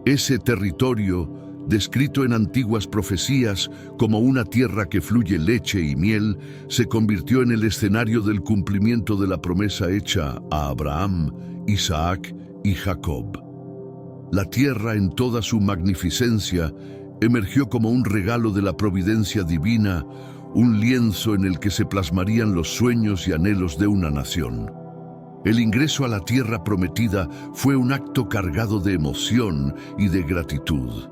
Ese territorio, descrito en antiguas profecías como una tierra que fluye leche y miel, se convirtió en el escenario del cumplimiento de la promesa hecha a Abraham, Isaac y Jacob. La tierra en toda su magnificencia emergió como un regalo de la providencia divina, un lienzo en el que se plasmarían los sueños y anhelos de una nación. El ingreso a la tierra prometida fue un acto cargado de emoción y de gratitud.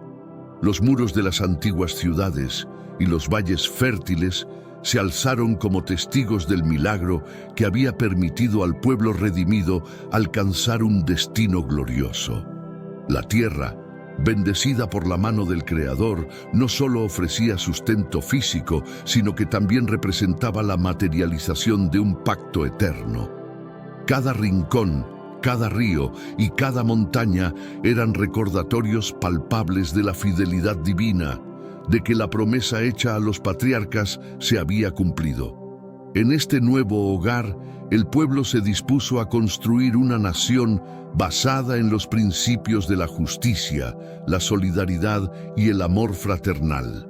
Los muros de las antiguas ciudades y los valles fértiles se alzaron como testigos del milagro que había permitido al pueblo redimido alcanzar un destino glorioso. La tierra, bendecida por la mano del Creador, no solo ofrecía sustento físico, sino que también representaba la materialización de un pacto eterno. Cada rincón, cada río y cada montaña eran recordatorios palpables de la fidelidad divina, de que la promesa hecha a los patriarcas se había cumplido. En este nuevo hogar, el pueblo se dispuso a construir una nación basada en los principios de la justicia, la solidaridad y el amor fraternal.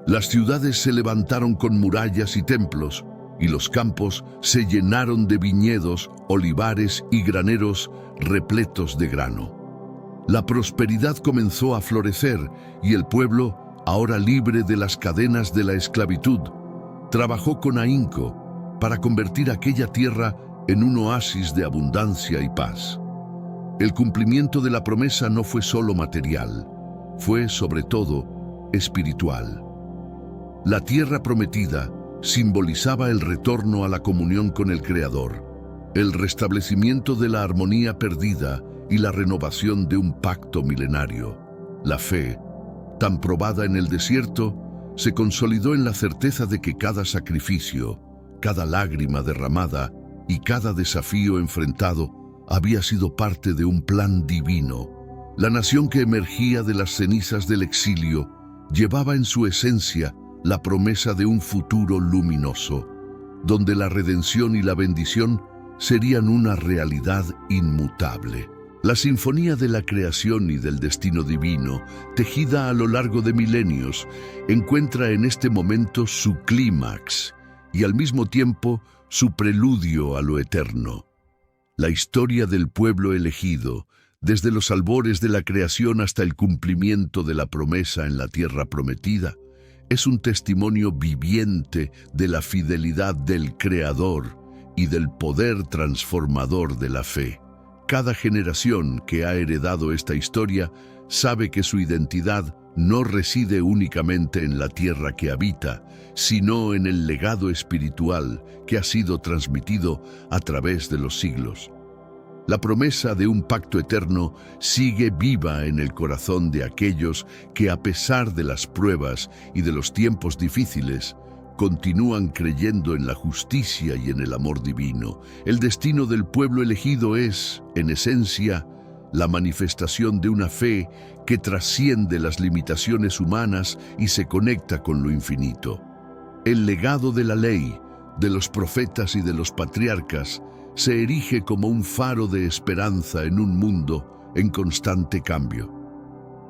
Las ciudades se levantaron con murallas y templos, y los campos se llenaron de viñedos, olivares y graneros repletos de grano. La prosperidad comenzó a florecer y el pueblo, ahora libre de las cadenas de la esclavitud, trabajó con ahínco para convertir aquella tierra en un oasis de abundancia y paz. El cumplimiento de la promesa no fue solo material, fue sobre todo espiritual. La tierra prometida simbolizaba el retorno a la comunión con el Creador, el restablecimiento de la armonía perdida y la renovación de un pacto milenario. La fe, tan probada en el desierto, se consolidó en la certeza de que cada sacrificio, cada lágrima derramada y cada desafío enfrentado había sido parte de un plan divino. La nación que emergía de las cenizas del exilio llevaba en su esencia la promesa de un futuro luminoso, donde la redención y la bendición serían una realidad inmutable. La sinfonía de la creación y del destino divino, tejida a lo largo de milenios, encuentra en este momento su clímax y al mismo tiempo su preludio a lo eterno. La historia del pueblo elegido, desde los albores de la creación hasta el cumplimiento de la promesa en la tierra prometida, es un testimonio viviente de la fidelidad del Creador y del poder transformador de la fe. Cada generación que ha heredado esta historia sabe que su identidad no reside únicamente en la tierra que habita, sino en el legado espiritual que ha sido transmitido a través de los siglos. La promesa de un pacto eterno sigue viva en el corazón de aquellos que, a pesar de las pruebas y de los tiempos difíciles, continúan creyendo en la justicia y en el amor divino. El destino del pueblo elegido es, en esencia, la manifestación de una fe que trasciende las limitaciones humanas y se conecta con lo infinito. El legado de la ley, de los profetas y de los patriarcas se erige como un faro de esperanza en un mundo en constante cambio.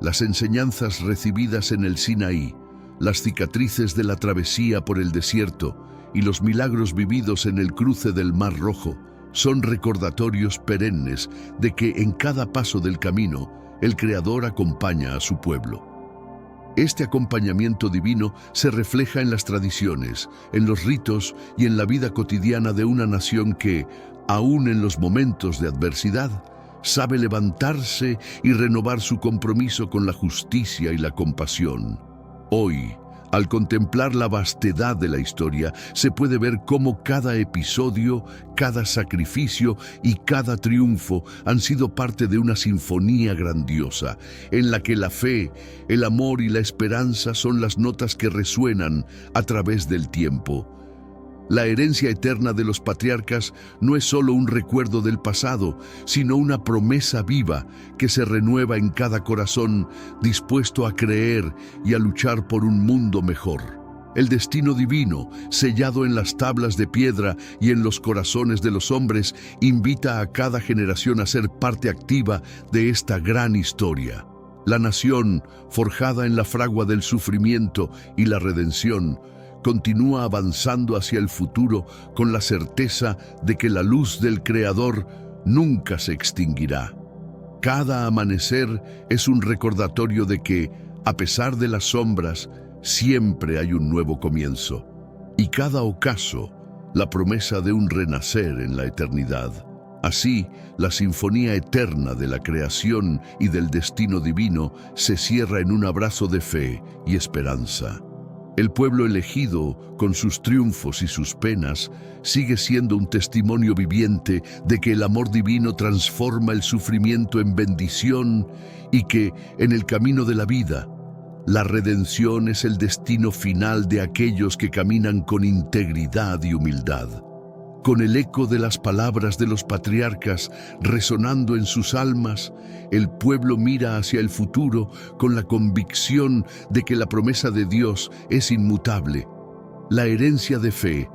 Las enseñanzas recibidas en el Sinaí, las cicatrices de la travesía por el desierto y los milagros vividos en el cruce del Mar Rojo son recordatorios perennes de que en cada paso del camino el Creador acompaña a su pueblo. Este acompañamiento divino se refleja en las tradiciones, en los ritos y en la vida cotidiana de una nación que, aún en los momentos de adversidad, sabe levantarse y renovar su compromiso con la justicia y la compasión. Hoy, al contemplar la vastedad de la historia, se puede ver cómo cada episodio, cada sacrificio y cada triunfo han sido parte de una sinfonía grandiosa, en la que la fe, el amor y la esperanza son las notas que resuenan a través del tiempo. La herencia eterna de los patriarcas no es solo un recuerdo del pasado, sino una promesa viva que se renueva en cada corazón dispuesto a creer y a luchar por un mundo mejor. El destino divino, sellado en las tablas de piedra y en los corazones de los hombres, invita a cada generación a ser parte activa de esta gran historia. La nación, forjada en la fragua del sufrimiento y la redención, continúa avanzando hacia el futuro con la certeza de que la luz del Creador nunca se extinguirá. Cada amanecer es un recordatorio de que, a pesar de las sombras, siempre hay un nuevo comienzo, y cada ocaso, la promesa de un renacer en la eternidad. Así, la sinfonía eterna de la creación y del destino divino se cierra en un abrazo de fe y esperanza. El pueblo elegido, con sus triunfos y sus penas, sigue siendo un testimonio viviente de que el amor divino transforma el sufrimiento en bendición y que, en el camino de la vida, la redención es el destino final de aquellos que caminan con integridad y humildad. Con el eco de las palabras de los patriarcas resonando en sus almas, el pueblo mira hacia el futuro con la convicción de que la promesa de Dios es inmutable. La herencia de fe,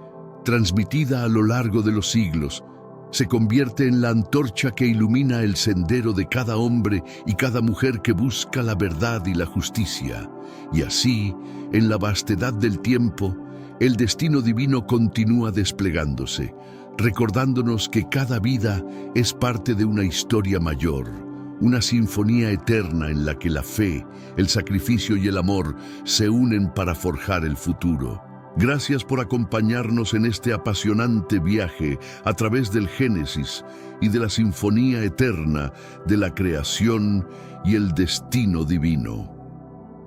transmitida a lo largo de los siglos, se convierte en la antorcha que ilumina el sendero de cada hombre y cada mujer que busca la verdad y la justicia. Y así, en la vastedad del tiempo, el destino divino continúa desplegándose, recordándonos que cada vida es parte de una historia mayor, una sinfonía eterna en la que la fe, el sacrificio y el amor se unen para forjar el futuro. Gracias por acompañarnos en este apasionante viaje a través del Génesis y de la sinfonía eterna de la creación y el destino divino.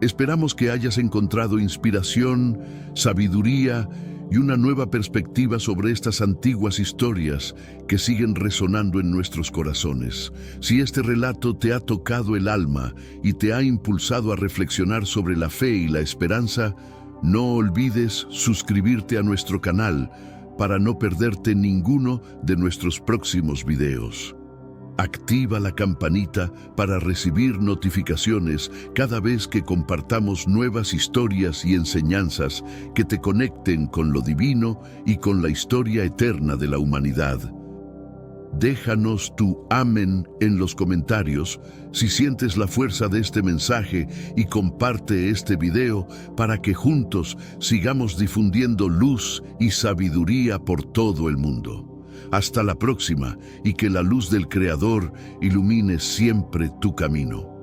Esperamos que hayas encontrado inspiración, sabiduría y una nueva perspectiva sobre estas antiguas historias que siguen resonando en nuestros corazones. Si este relato te ha tocado el alma y te ha impulsado a reflexionar sobre la fe y la esperanza, no olvides suscribirte a nuestro canal para no perderte ninguno de nuestros próximos videos. Activa la campanita para recibir notificaciones cada vez que compartamos nuevas historias y enseñanzas que te conecten con lo divino y con la historia eterna de la humanidad. Déjanos tu amén en los comentarios si sientes la fuerza de este mensaje y comparte este video para que juntos sigamos difundiendo luz y sabiduría por todo el mundo. Hasta la próxima y que la luz del Creador ilumine siempre tu camino.